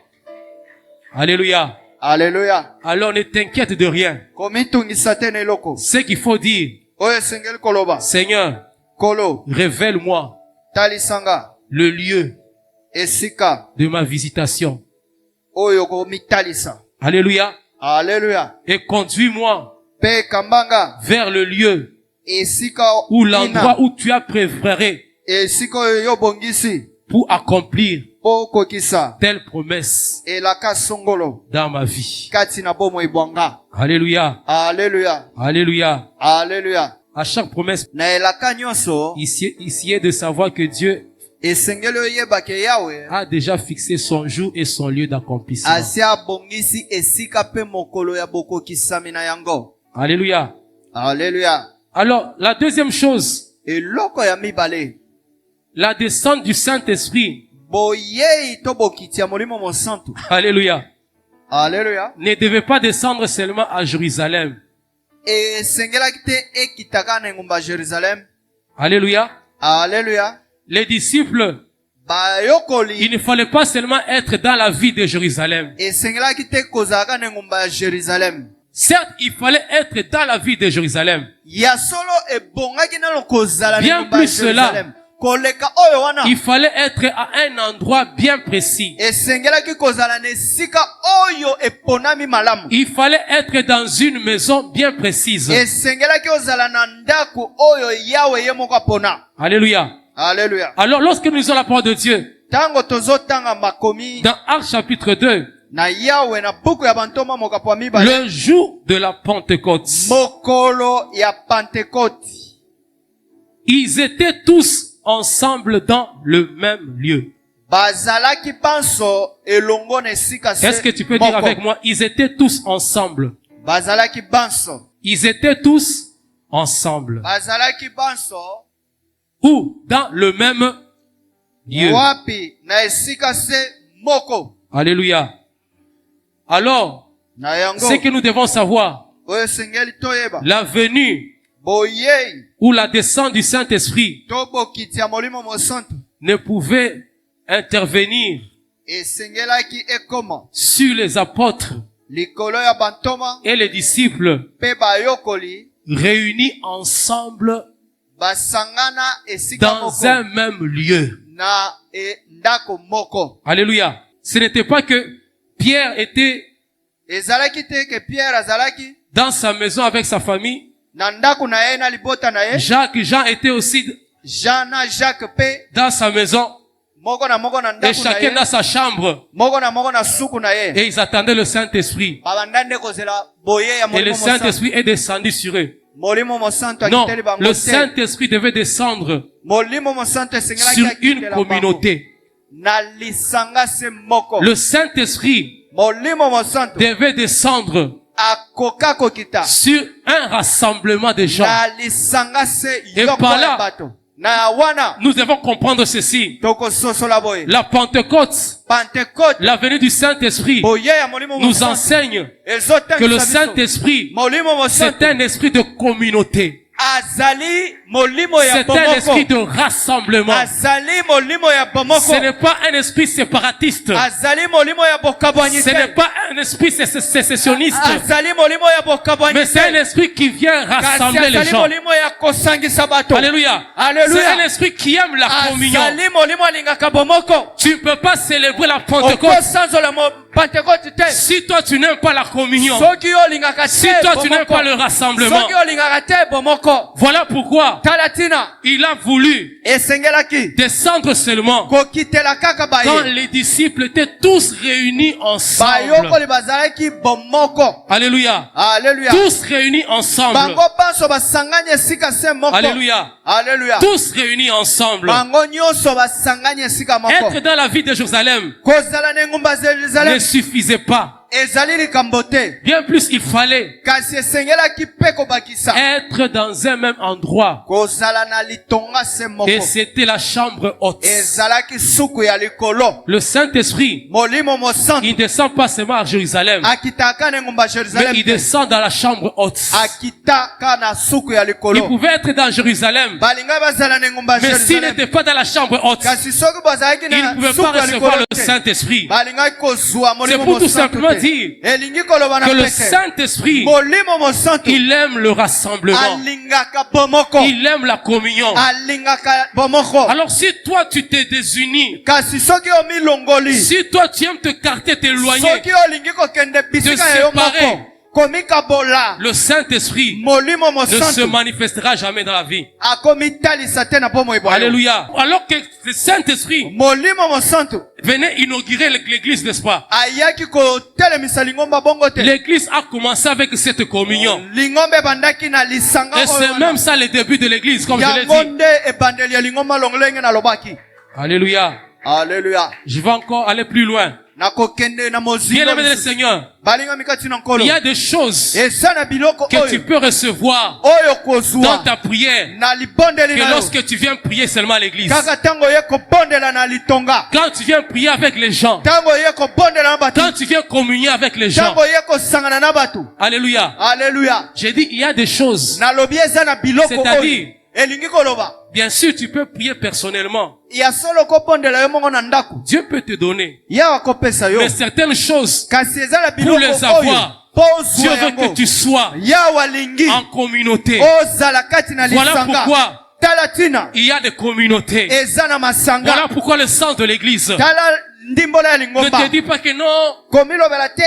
Alléluia. Alléluia. Alors ne t'inquiète de rien. komitungisa te na eloko Ce qu'il faut dire, oyo esengeli koloba Seigneur, kolo révèle-moi talisanga le lieu esika de ma visitation. oyo komitalisa Alléluia. Alléluia. Et conduis-moi mpe kambanga vers le lieu esika ou l'endroit ina où tu as préparé esika oyo yo bongisi pour accomplir mpo okokisa telle promesse elaka songolo dans ma vie. kati na bomoi bwanga. Alléluia. Alléluia. Alléluia. Alléluia. À chaque promesse, na elaka nyonso ici est de savoir que Dieu esengeli oyeba ke yawe a déjà fixé son jour et son lieu d'accomplissement. asi abongisi esika mpe mokolo ya bokokisami na yango. Alléluia. Alléluia. Alors, la deuxième chose eloko ya mibale la descente du Saint-Esprit, boyei to bokiti ya molimo mosantu. alléluia, Alléluia. ne devait pas descendre seulement à Jérusalem. Esengelaki te ekitaka na engumba ya Jérusalem. Alléluia. Alléluia. Les disciples, il Bayokoli ne fallait pas seulement être dans la vie de Jérusalem. esengelaki te kozalaka na engumba ya Jérusalem. Certes, il fallait être dans la vie de Jérusalem. Ya solo ebongaki nano kozala na Bien engumba ya plus cela. Jérusalem. Koleka oyo wana Il fallait être à un endroit bien précis. esengelaki kozala na esika oyo eponami malamu. Il fallait être dans une maison bien précise. Esengelaki ozala na ndako oyo Yawe ye moko apona. Alléluia. Alléluia. Alors, lorsque nous lisons la parole de Dieu, Tango tozotanga makomi dans Actes chapitre 2, na Yawe na buku ya bantoma mokapo ya mibale, le jour de la Pentecôte, mokolo ya Pentecôte, ils étaient tous ensemble dans le même lieu. bazalaki panso elongo na esika se Est-ce que tu peux dire moko. avec moi, ils étaient tous ensemble. Bazalaki banso. Ils étaient tous ensemble. Bazalaki banso. Ou dans le même lieu. Wapi na esika se moko. Alléluia. Alors, Na yango. ce que nous devons savoir, Oyo sengeli toyeba. la venue Boyei. ou la descente du Saint-Esprit Tobo kiti ya molimo mosantu. ne pouvait intervenir Esengelaki ekoma. sur les apôtres Likolo ya bantoma. et les disciples Pe bayokoli. réunis ensemble Basangana esika dans moko. un même lieu. Na ndako moko. Alléluia. Ce n'était pas que Pierre était Ezalaki te ke Pierre azalaki. dans sa maison avec sa famille. Na ndako na ye na libota na ye. Jean était aussi Jean na Jacques pe. dans sa maison. Moko na Et ndako na chacun ye. dans sa chambre. Moko na suku na ye. Et ils attendaient le Saint-Esprit. Babandande kozela boye ya Et le molimo mosantu. Saint-Esprit est descendu sur eux. Molimo mosantu Non, akiteli bango le te. Saint-Esprit devait descendre Molimo mosantu esengelaki sur akitela une bango. communauté. Na lisanga se moko. Le Saint-Esprit Molimo mosantu devait descendre akoka kokita. sur un rassemblement de gens. Na lisanga se Et yoko par là, ya bato. Na wana nous devons comprendre ceci. toko sosola boye. La Pentecôte, Pentecôte la venue du Saint-Esprit, boye ya molimo nous mosantu. enseigne Ezotangisa que le biso. Saint-Esprit, Molimo c'est mosantu un esprit de communauté. azali molimo ya C'est un esprit bomoko. de rassemblement. Azali molimo ya bomoko. Ce n'est pas un esprit séparatiste. Azali molimo ya bokabwanyi Ce te. n'est pas un esprit sécessionniste. Azali molimo ya bokabwanyi Mais te. c'est un esprit qui vient Kasi rassembler les azali gens. molimo ya kosangisa bato. Alléluia. Alléluia. C'est un esprit qui aime la communion. Azali molimo alingaka bomoko. Tu ne peux pas célébrer la Pentecôte Okosanzola mo Pentecôte te. si toi tu n'aimes pas la communion. Soki olingaka te Si toi tu n'aimes bomoko. pas le rassemblement. Soki olingaka te bomoko. Voilà pourquoi Talatina il a voulu esengelaki descendre seulement kokitela kaka quand baye. les disciples étaient tous réunis ensemble. Bayokoli bazalaki bomoko. Alléluia. Alléluia. Tous réunis ensemble. Bango banso basanganye esika se moko. Alléluia. Alléluia. Tous réunis ensemble. Bango nyonso basanganye esika moko. Être dans la vie de Jérusalem Kozala na engumba ya ne Yerusalem suffisait pas. ezali likambo te. Bien plus, il fallait Kasi esengelaki mpe kobakisa. être dans un même endroit. Kozala na litonga se moko. Et c'était la chambre haute. Ezalaki suku ya likolo. Le Saint-Esprit, Molimo mosantu il ne descend pas seulement à Jérusalem, akitaka na engumba ya mais Yerusalem il te. descend dans la chambre haute. Akitaka na suku ya Il likolo. pouvait être dans Jérusalem, Balinga bazala na engumba ya mais s'il Yerusalem. n'était pas dans la chambre haute, Kasi soki bazalaki il ne na pouvait suku pas ya recevoir likolo le te. Saint-Esprit. Balingaki kozwa C'est molimo pour tout mosantu simplement te. dire Elingi koloba na que le pete. Saint-Esprit, Molimo mosantu il aime le rassemblement. alingaka bomoko. Il aime la communion. Alingaka bomoko. Alors si toi tu t'es désuni, Kasi soki omilongoli. si toi tu aimes te carter, t'éloigner, Soki olingi kokende bisika de ya yo séparer. moko. Komikabola. le Saint-Esprit Molimo ne se mosantu manifestera jamais dans la vie. akomitalisa te na bomo ebwayo. Alléluia. Alors que le Saint-Esprit Molimo mosantu venait inaugurer l'église, n'est-ce pas? ayaki kotelemisa lingomba bongo te. L'église a commencé avec cette communion. Lingomba ebandaki na lisanga Et c'est même ça le début de l'église, comme je l'ai yango dit. nde ebandeli ya lingomba longolenge na lobaki. Alléluia. Alléluia. Je vais encore aller plus loin. nakokende na Bien mozindo aimé le Seigneur, balinga mikati na nkolo il y a des choses eza na biloko que tu oyo peux recevoir oyo dans kozwa ta prière na libondeli que na yo lorsque tu viens prier seulement à l'église. kaka ntango oye kobondela na litonga Quand tu viens prier avec les gens, ntango oye kobondela na bato quand tu viens communier avec les gens. ntango oye kosangana na bato Alléluia. alleluya J'ai dit, il y a des choses. nalobi eza na biloko C'est-à-dire, oyo elingi koloba bien sûr, tu peux prier personnellement. ya solo kobondela yo mongo na ndako Dieu peut te donner. yawa kopesa yo Mais certaines choses, kasi eza na pour biloko les oyo avoir, mpo Dieu ozwa veut que yango tu sois yawa alingi en communauté. ozala kati na Voilà lisanga pourquoi tala tina il y a des communautés. eza na masanga Voilà pourquoi le sens de l'église tala ndimbola ya ne te lingomba dit pas que non, komilobela te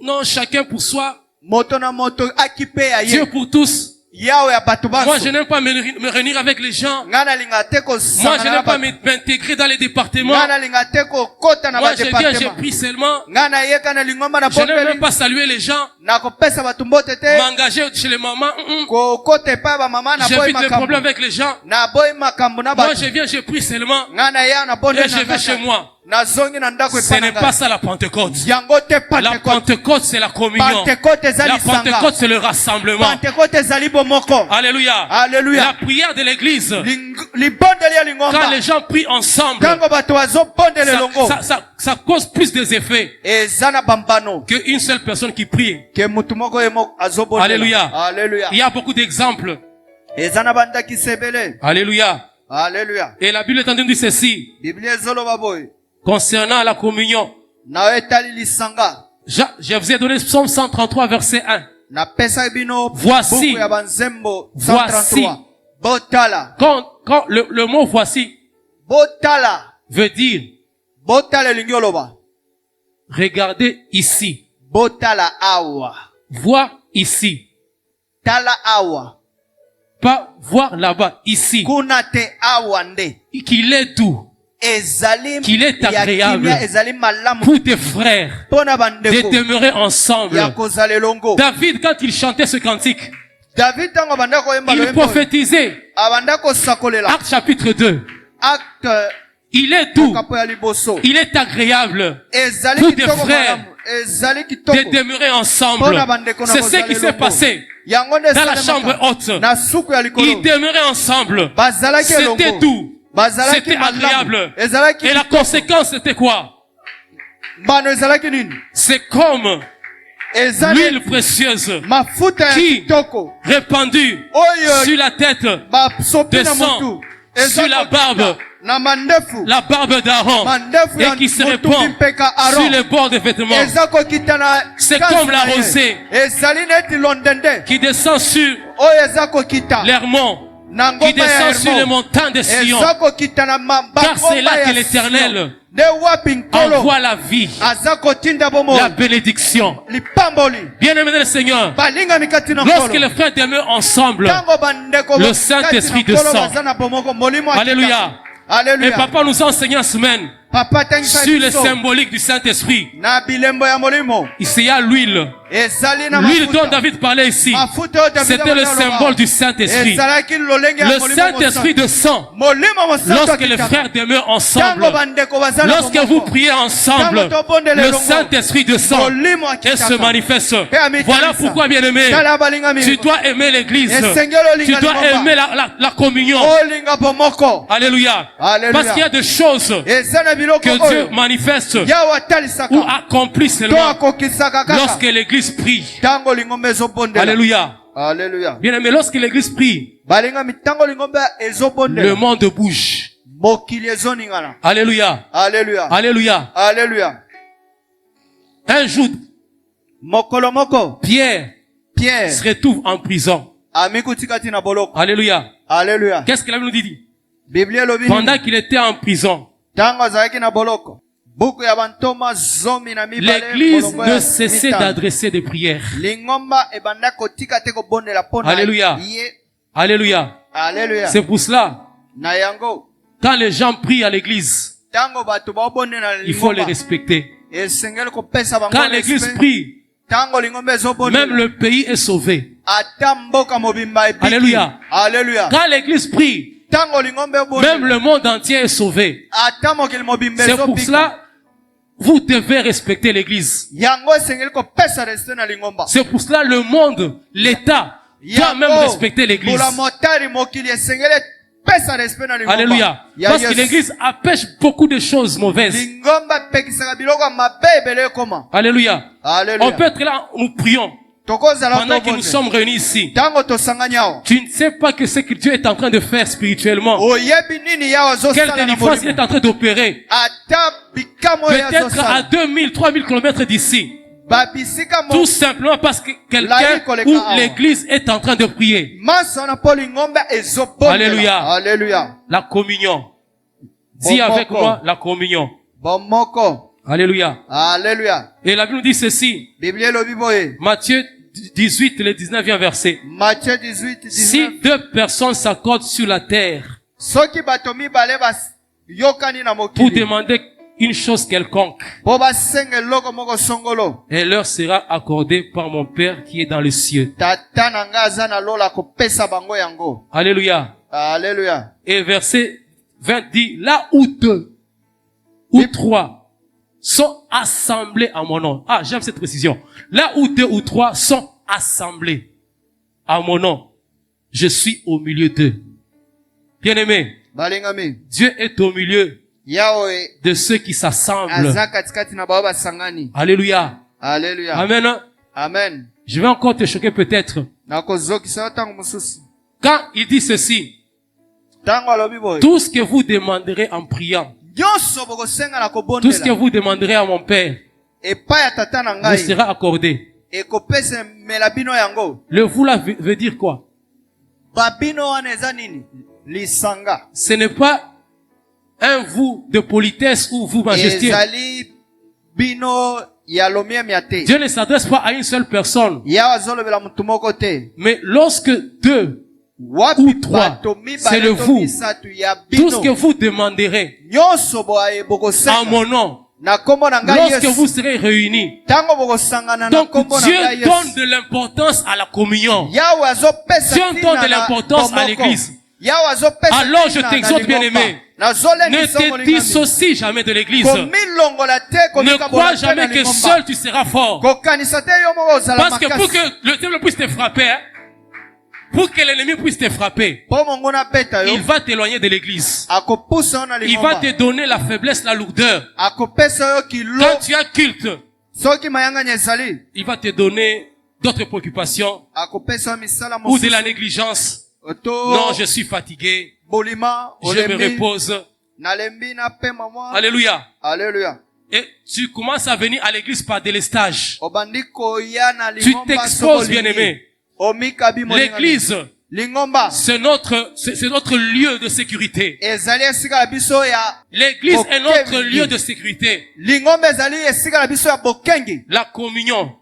non, chacun pour soi, moto na moto akipe ya Dieu ye pour tous. yawe ya bato Moi, banso je n'aime pas me réunir avec les gens. nga nalinga te Moi, je kosangana na n'aime pas bato m'intégrer dans les départements. nga nalinga te kokota na Moi, je viens, j'ai badepartement pris seulement. nga nayeka na lingomba na Je n'aime même bondeli pas saluer les gens, nakopesa bato mbote te m'engager chez les mamans. kokota epai ya bamama naboyi J'évite les problèmes makambo avec les gens. naboyi makambo na Moi, bato je viens, j'ai pris seulement. nga naya na Et bondeli je vais chez moi. nazongi na ndako Ce epai n'est na pas ngai ça la Pentecôte. yango te La Pentecôte Pentecôte, c'est la communion. Pentecôte eza La lisanga Pentecôte, c'est le rassemblement. Pentecôte ezali bomoko Alléluia. La alleluya prière de l'église, libondeli ya quand lingomba les gens prient ensemble, ntango bato bazobondela elongo ça cause plus des effets eza na bambano qu'une seule personne qui prie. ke mutu moko ye moko azobondela Alléluia. alleluya Il y a beaucoup d'exemples. eza na bandakisa ebele Alléluia. alleluya Et la Bible est en train de dire ceci, biblia ezoloba boye concernant la communion. na yo etali lisanga Je vous ai donné Psaume 133, verset 1. napesaki bino Voici. buku ya banzembo Voici. 133 botala Quand le mot voici botala veut dire, botala elingi oloba regardez ici, botala awa voir ici, tala awa pas voir là-bas, ici, kuna te awa nde qu'il est doux ezali Qu'il est ya agréable kimia, ezali malamu pour tes frères mpo na de bandeko demeurer ensemble. ya kozala elongo David, quand il chantait ce cantique, david ntango abanda koyemba il loyembo prophétisait, abanda kosakolela Acte chapitre 2, acte il est doux, kapo ya liboso il est agréable ezali pour des kitoko frères malamu ezali de kitoko demeurer ensemble. Pona bandeko na C'est ce kozala qui s'est elongo. passé yango nde dans la esalemaka. chambre haute. na suku ya Ils likolo demeuraient ensemble. bazalaki C'était elongo doux. bazalaki C'était malamu agréable. ezalaki Et la conséquence, c'était quoi? mbano ezalaki nini C'est comme ezali l'huile précieuse mafuta ya Qui? kitoko répandue oyo sur la tête, basopi de na sang mutu sur la barbe, na mandefu la barbe d'Aaron, mandefu ya et qui se motu répand mpeka sur aron les bords des vêtements, eza kokita na C'est kasi comme la na ye. rosée. ezali neti londende qui descend sur oyo eza kokita l'Hermon, na qui ngomba ya descend sur les Hermon. montagnes de Sion. eza kokita na Car c'est là bangomba que ya l'Éternel Sion. nde wapi nkolo envoie la vie, aza kotinda bomoi la bénédiction. lipamboli Bien-aimé le Seigneur, balingami kati na lorsque nkolo les frères demeurent ensemble, ntango bandeko le kati Saint-Esprit na nkolo descend. baza na bomoko molimo akita. Alléluia. Et Alléluia. papa nous enseigne en semaine papa atangisa sur le biso symbolique du Saint-Esprit. na bilembo ya molimo Ici, il y a l'huile. ezali na L'huile dont mafuta David parlait ici, mafuta oyo David c'était le abanda symbole aloba. du Saint-Esprit. ezalaki lolenge ya Le molimo Saint-Esprit mosantu. descend molimo mosantu lorsque les akitaka. frères demeurent Tango ensemble. bandeko baza na Lorsque bomoko. vous priez ensemble, Tango tobondela le elongo. Saint-Esprit descend molimo et akitaka. se manifeste. amitelisa. Voilà pourquoi, bien-aimé, Tala balingami. tu dois aimer l'église. Esengelo Tu olinga dois lingomba. aimer la communion. olinga bomoko Alléluia. Alléluia. Parce qu'il y a des choses eza na biloko que Dieu oyo manifeste yawe atalisaka ou accomplit to seulement akokisaka lorsque kaka l'église prie. ntango lingomba ezobondela Alléluia. Alléluia. Bien-aimé, lorsque l'église prie, balingami ntango lingomba le ezobondela monde bouge. mokili ezoningana Alléluia. Alléluia. Alléluia. Alléluia. Un jour, mokolo moko Pierre Pierre se retrouve en prison. amikutika tina boloko. Alléluia. Alléluia. Qu'est-ce que la Bible nous dit? Biblia elobi Pendant qu'il était en prison, ntango azalaki na boloko buku ya bantoma zomi na mibale l'église molongo ne ya cessait mitano. d'adresser des prières. lingomba ebanda kotika te kobondela mpo na Alléluia. ye. Alléluia. Alléluia. C'est pour cela, na yango quand les gens prient à l'église, ntango bato baobondela il faut les lingomba respecter. esengeli kopesa bango Quand l'église respect. prie, ntango lingomba même ezobondela le pays est sauvé. ata mboka mobimba epiki. Alléluia. Alléluia. Quand l'église prie, ntango lingomba même ebondela le monde entier est sauvé. ata mokili mobimba C'est pour ezopika. cela, vous devez respecter l'église. yango esengeli kopesa respect na lingomba. C'est pour cela le monde, l'État, doit même respecter l'église. Pour la motari mokili esengeli pesa respect na lingomba. Alléluia. Ya Parce que Yesu. l'église empêche beaucoup de choses mauvaises. Lingomba pekisaka biloko mabe ebele koma. Alléluia. Alléluia. On peut être là, nous prions. Tokozala Pendant que nous tobonze. sommes réunis ici. Tango tosangani awa. Tu ne sais pas que ce que Dieu est en train de faire spirituellement. Oyebi nini ya Quelle ozosala na délivrance il molimo. est en train d'opérer. Ata bikamo ya Peut-être à azosala. 2000, 3000 kilomètres d'ici. Babisika mo. Tout simplement parce que quelqu'un ou l'église est en train de prier. Masona po lingomba ezobondela. Alléluia. Alléluia. La communion. Dis Bomoko. avec moi la communion. Bomoko. Alléluia. Alléluia. Et la Bible nous dit ceci. Biblie elobi boye. Matthieu 18, le 19e verset. Matthieu 18, 19. Si deux personnes s'accordent sur la terre Soki bato mibale yokani na pour mokili. demander une chose quelconque, Po basenga eloko moko songolo. elle leur sera accordée par mon Père qui est dans les cieux. Tata na nga aza na lola kopesa bango yango. Alléluia. Alléluia. Et verset 20 dit, là où deux ou trois sont assemblés à mon nom. Ah, j'aime cette précision. Là où deux ou trois sont assemblés à mon nom, je suis au milieu d'eux. Bien-aimé, Balingami. Dieu est au milieu Yawe de ceux qui s'assemblent. aza katikati na bao basangani. Alléluia. Alléluia. Amen. Amen. Je vais encore te choquer peut-être. Nakozokisa yo tango mosusu. Quand il dit ceci, Tango alobi boye. tout ce que vous demanderez en priant, Nyonso bokosenga na tout ce que kobondela. vous demanderez à mon Père, Epai ya tata na vous ngai. sera accordé. Ekopesa mela bino yango. Le vous là veut dire quoi? Babino wana eza nini? Lisanga. Ce n'est pas un vous de politesse ou vous majesté. Ezali bino ya lomia miate. Dieu ne s'adresse pas à une seule personne. Yawa zolobela mutu moko te. Mais lorsque deux, Wapi ou trois, bato mibale c'est le to vous. misatu ya tout ce que bino. vous demanderez Nyonso boye en bokosenga. mon nom, Na kombo na ngai lorsque Yesu. vous serez réunis. Tango bokosangana na Donc kombo na Dieu ngai donne Yesu. de l'importance à la communion. Yawe azopesa Dieu tina donne de na l'importance à bomoko. l'église. Yawe azopesa Alors tina je na t'exhorte, lingomba. bien-aimé, Nazolengisa ne te molingami. dissocie jamais de l'église. Komilongola te, Ne komikabola crois te jamais na que lingomba. seul tu seras fort. Kokanisa te yo moko ozala Parce que pour makasi. que le diable puisse te frapper, hein, pour que l'ennemi puisse te frapper, Po mongo na beta yo. il va t'éloigner de l'église. Akopusa yo na Il va lingomba. te donner la faiblesse, la lourdeur. Akopesa yo kilo. Quand tu as culte, Soki mayanganya ezali. il va te donner d'autres préoccupations Akopesa yo misala ou de mosusu. la négligence. Oto Non, je suis fatigué. bolima. Je me Olembi. repose. Nalembi na pema mwa. Alléluia. Alléluia. Et tu commences à venir à l'église par délestage. Obandi koya na Tu lingomba t'exposes, sokolingi. bien-aimé. Omikabi molingami. L'église, Lingomba. c'est notre lieu de sécurité. Ezali esika na biso ya. L'église est notre Bokengi. lieu de sécurité. Lingomba ezali esika na biso ya bokengi. La communion.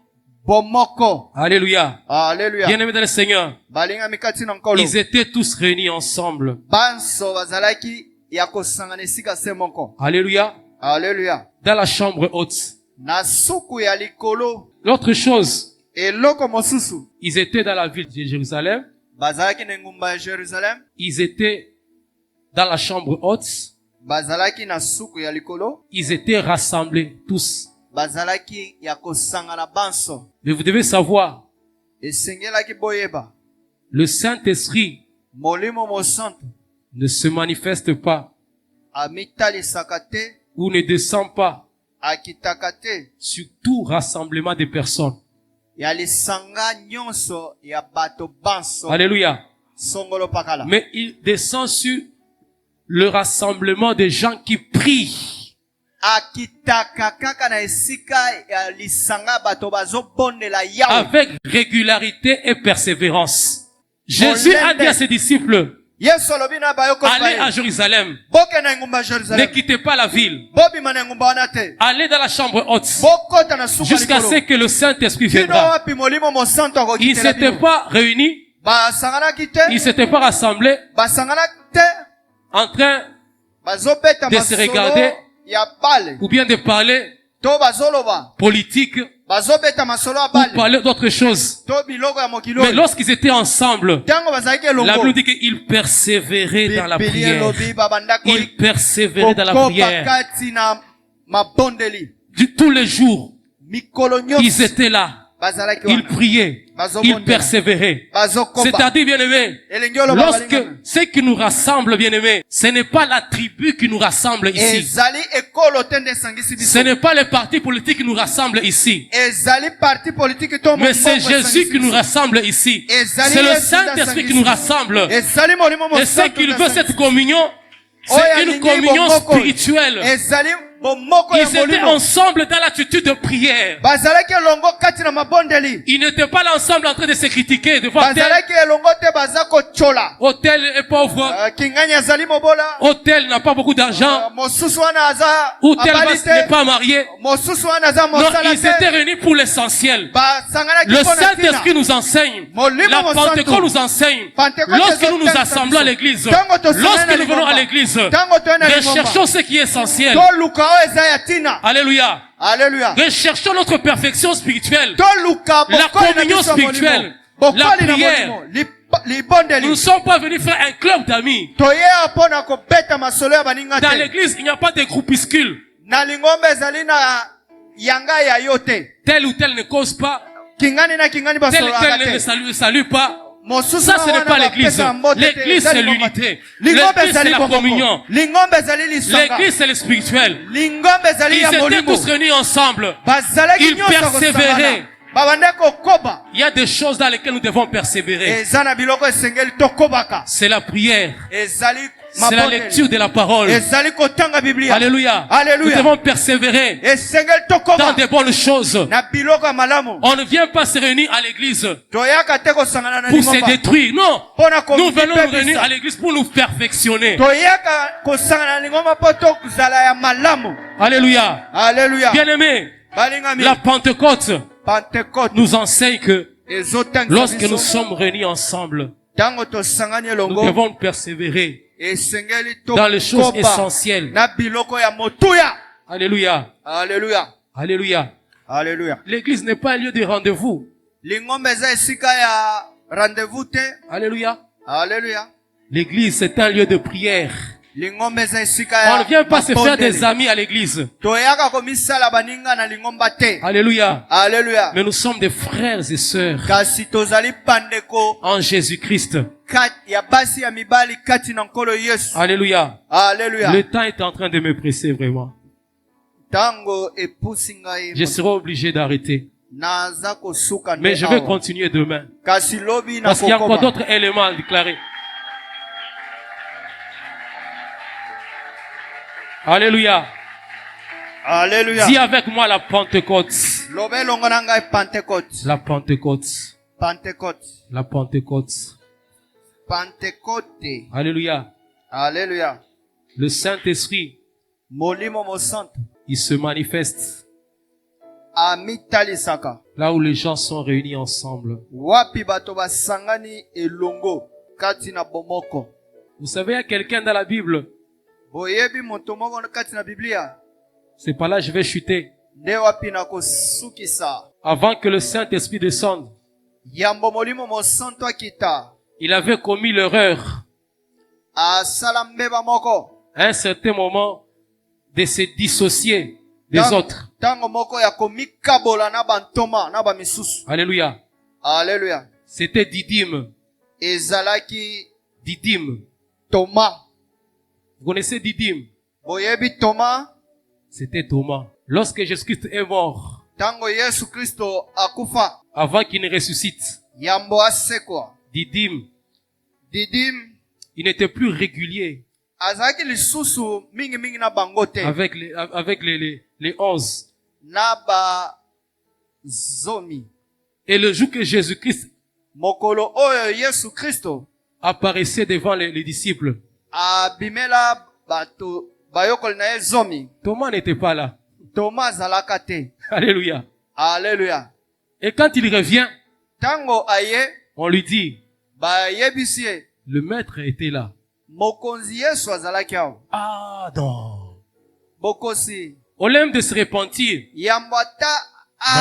Bomoko. Alléluia. Alléluia. Bien-aimés dans le Seigneur, Balingami kati na nkolo. ils étaient tous réunis ensemble. Banso bazalaki ya kosangana esika se moko. Alléluia. Alléluia. Dans la chambre haute. Na suku ya likolo. L'autre chose, Eloko mosusu. ils étaient dans la ville de Jérusalem. Bazalaki na ngumba ya Jerusalem. Ils étaient dans la chambre haute. Bazalaki na suku ya likolo. Ils étaient rassemblés tous. Bazalaki ya kosangana banso. Mais vous devez savoir, Esengelaki boyeba. le Saint-Esprit Molimo mosantu. ne se manifeste pas Amitalisaka te. ou ne descend pas Akitaka te. sur tout rassemblement de personnes. Ya lisanga nyonso ya bato banso. Alléluia. Songolo pakala. Mais il descend sur le rassemblement des gens qui prient. Akitaka kaka na esika ya lisanga bato bazobondela yawe. Avec régularité et persévérance. Jésus a dit à ses disciples, Yesu alobi na bayoko allez à baye. Jérusalem, Boke na ngumba ne Jerusalem. quittez pas la ville, Bobima na ngumba wana te. allez dans la chambre haute, Bokota na suka jusqu'à likolo. ce que le Saint-Esprit Kino viendra. wapi molimo mosantu Ils ne akokitela s'étaient bino. pas réunis, Basanganaki te. ils ne s'étaient pas rassemblés Basanganaki te. en train Bazobeta de se masolo regarder. ya bale. ou bien de parler To bazoloba. politique Bazobeta masolo ya ou bale. parler d'autres choses. To biloko ya mokilo. Mais lorsqu'ils étaient ensemble, Tango bazalaki la Bible elongo. dit qu'ils persévéraient dans la Biblia prière. elobi babandako Ils persévéraient dans la kokoba prière. kati na mabondeli. Tous les jours, mikolo ils nyonso étaient là. bazalaki Ils wana priaient. Ils bazobondela persévéraient. bazokoba C'est-à-dire, bien-aimés, elengi oloba lorsque balingami. ce qui nous rassemble, bien-aimés, ce n'est pas la tribu qui nous rassemble ici. ezali ekolo te nde esangisi Ce biso n'est pas les partis politiques qui nous rassemblent ici. ezali parti politique to Mais c'est mombongo Jésus esangisi qui nous biso. rassemble ici. Ezali C'est le Yesu Saint-Esprit qui nde nous asangisi rassemble. biso. ezali molimo Et ce mosantu qu'il nde veut, asangisi cette communion, Oyo c'est une alingi communion bomoko. spirituelle. ezali bomoko ya Ils étaient molimo ensemble dans l'attitude de prière. bazalaki elongo kati na mabondeli Ils n'étaient pas ensemble en train de se critiquer devant tel, bazalaki elongo te baza kochola oh, tel est pauvre, kingani azali mobola oh, tel n'a pas beaucoup d'argent, mosusu wana aza ou tel abali n'est te pas marié. mosusu wana aza Non, mosala ils étaient te réunis pour l'essentiel. basanganaki Le mpo na Saint-Esprit ntina nous enseigne. Molimo La mosantu. Pentecôte nous enseigne. Pentecôte Lorsque nous nous ezotangisa assemblons à biso. l'église, Ntango tosangana lorsque na nous venons à lingomba. l'église, Ntango toye na lingomba. recherchons ce qui est essentiel. toluka oyo eza ya tina Alléluia. alleluya Recherchons notre perfection spirituelle. toluka La bokoli na communion biso ya molimo spirituelle. bokoli La na prière. molimo Li- Nous libondeli ne sommes pas venus faire un club d'amis. toyeya mpo na kobeta masolo ya baninga Dans te l'église, il n'y a pas de groupuscules. na lingomba ezali na yanga ya yo te Tel ou tel ne cause pas. kingani na kingani Tel ou basololaka tel ne te salue pas. mosusu Ça, ce na n'est wana pas l'église. bapesa mbote te, L'église, eza c'est lingomba te. l'unité. lingomba L'église, ezali c'est la bomoko. communion. lingomba ezali lisanga L'église, c'est le spirituel. lingomba ezali Ils ya étaient molimo tous réunis ensemble. bazalaki Ils nyonso persévéraient. kosangana babanda kokoba Il y a des choses dans lesquelles nous devons persévérer. eza na biloko esengeli tokobaka C'est la prière. ezali C'est la mabondeli. lecture de la parole. ezali kotanga biblia Alléluia. Alléluia. Nous devons persévérer esengeli dans tokoba des bonnes choses. na biloko ya malamu On ne vient pas se réunir à l'église toyaka te kosangana na pour se lingomba détruire. Non. mpona Nous venons nous réunir komipepisa à l'église pour nous perfectionner. toyaka kosangana na lingomba mpo tozala ya malamu Alléluia. alleluya Bien-aimés, balingami la Pentecôte pentecote nous enseigne que ezotangisa lorsque nous biso sommes réunis ensemble, ntango tosangani nous elongo devons persévérer esengeli dans les choses tokoba essentielles. na biloko ya motuya Alléluia. alleluya Alléluia. alleluya L'église n'est pas un lieu de rendez-vous. lingomba eza esika ya rendez-vous te Alléluia. alleluya L'église, c'est un lieu de prière. lingomba eza esika On ya ne vient pas se faire mabondeli. des amis à l'église. toyaka komisala baninga na lingomba te Alléluia. alleluya Mais nous sommes des frères et sœurs kasi tozali bandeko en Jésus-Christ. ya basi ya mibali kati na nkolo yesu Alléluia. alleluya Le temps est en train de me presser vraiment. ntango epusi ngai Je serai obligé d'arrêter. naza kosuka Mais nde je vais awa. continuer demain. kasi lobi na Parce qu'il y a encore kokoba d'autres éléments à déclarer. Alléluia. alleluya Dis avec moi la Pentecôte. loba elongo na ngai pentecote La Pentecôte. pentecote La Pentecôte. pentecote Alléluia. alleluya Le Saint-Esprit, molimo mosantu il se manifeste amitalisaka là où les gens sont réunis ensemble. wapi bato basangani elongo kati na bomoko Vous savez, il y a quelqu'un dans la Bible. boyebi moto moko kati na biblia C'est pas là que je vais chuter. nde wapi na kosukisa Avant que le Saint-Esprit descende, yambo molimo mosantu akita il avait commis l'erreur asala mbeba moko à un certain moment de se dissocier des autres. ntango moko ya komikabola na bantoma na bamisusu Alléluia. alleluya C'était Didyme. ezalaki Didyme. toma Vous connaissez Didyme? boyebi toma C'était Thomas. Lorsque Jésus-Christ est mort, ntango yesu kristo akufa avant qu'il ne ressuscite, yambo asekwa Didyme, didim il n'était plus régulier azalaki lisusu mingimingi na bango te avec les 11. na bazomi Et le jour que Jésus-Christ mokolo oyo yesu kristo apparaissait devant les disciples, abimela bato bayokoli na ye zomi Thomas n'était pas là. toma azalaka te Alléluia. alleluya Et quand il revient, ntango aye on lui dit, bayebisi ye le maître était là. mokonzi yesu azalaki awa Ah non. bokosi Au lieu de se repentir, yambo ata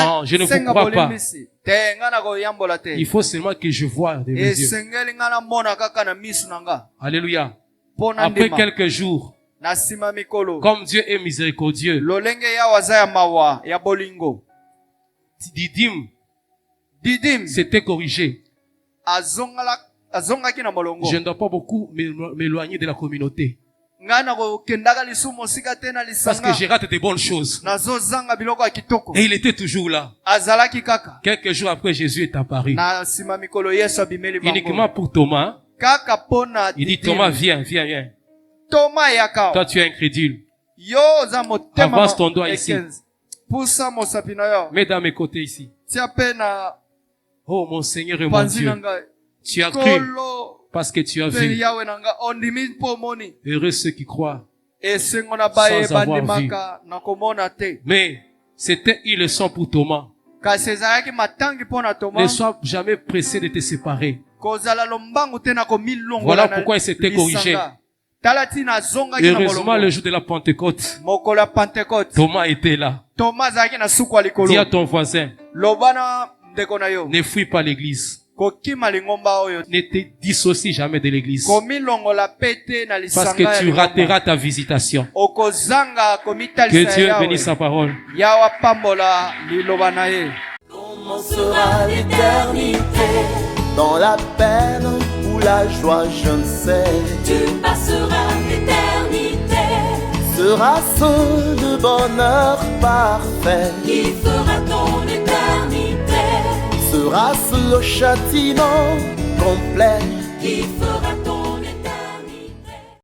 Non, je ne vous asenga crois pas. bolimbisi te nga na koyambola te il faut seulement que je voie de mes yeux. esengeli nga namona kaka na misu na nga Alléluia. mpo na Après ndima quelques jours, Na nsima mikolo. Comme Dieu est miséricordieux. Lolenge ya waza ya mawa ya bolingo. Didim Didim s'était corrigé. azongaki na molongo. Je ne dois pas beaucoup m'éloigner de la communauté. Ngana ko kendaka lisumo sika te na Parce que lisanga. j'ai raté de bonnes choses. Nazo zanga biloko ya kitoko. Et il était toujours là. Azalaki kaka. Quelques jours après, Jésus est apparu. Na nsima mikolo Yesu abimeli Uniquement bango. pour Thomas. Kaka pona Il dit, Didim. Thomas, viens, viens, viens. Thomas yaka. Toi, tu es incrédule. Yo za motema. Avance ton doigt ici. Pusa mosapi na yo. Mets dans mes côtés ici. Tia pe na Oh, mon Seigneur et mon panzi Dieu. na ngai. Tu as cru Kolo parce que tu as pe vu. yawe na nga ondimi po moni. Heureux ceux qui croient. Esengo na baye Sans avoir bandimaka na komona te. Mais c'était une leçon pour Thomas. Kasi ezalaki matangi pona Ne Thomas. sois jamais pressé de te séparer. Kozala lombangu te na komilongola Voilà na pourquoi il s'était lisanga. corrigé. Tala tina zonga ki na Heureusement, le molongo. jour de la Pentecôte, Mokolo ya Pentecôte. Thomas était là. Thomas azalaki na suku ya likolo. Dis à ton voisin, Lobana ndeko na yo. ne fuis pas l'église. Kokima lingomba oyo. Ne te dissocie jamais de l'église. Komilongola pete na lisanga Parce que ya tu lingomba. rateras ta visitation. Okozanga Que komitalisa Dieu yawe. bénisse sa parole. Yawa pambola liloba na ye. Comment sera l'éternité? Dans la peine ou la joie, je ne sais. Tu passeras l'éternité. Sera-ce le bonheur parfait? Qui fera ton éternité? Sera-ce le châtiment complet?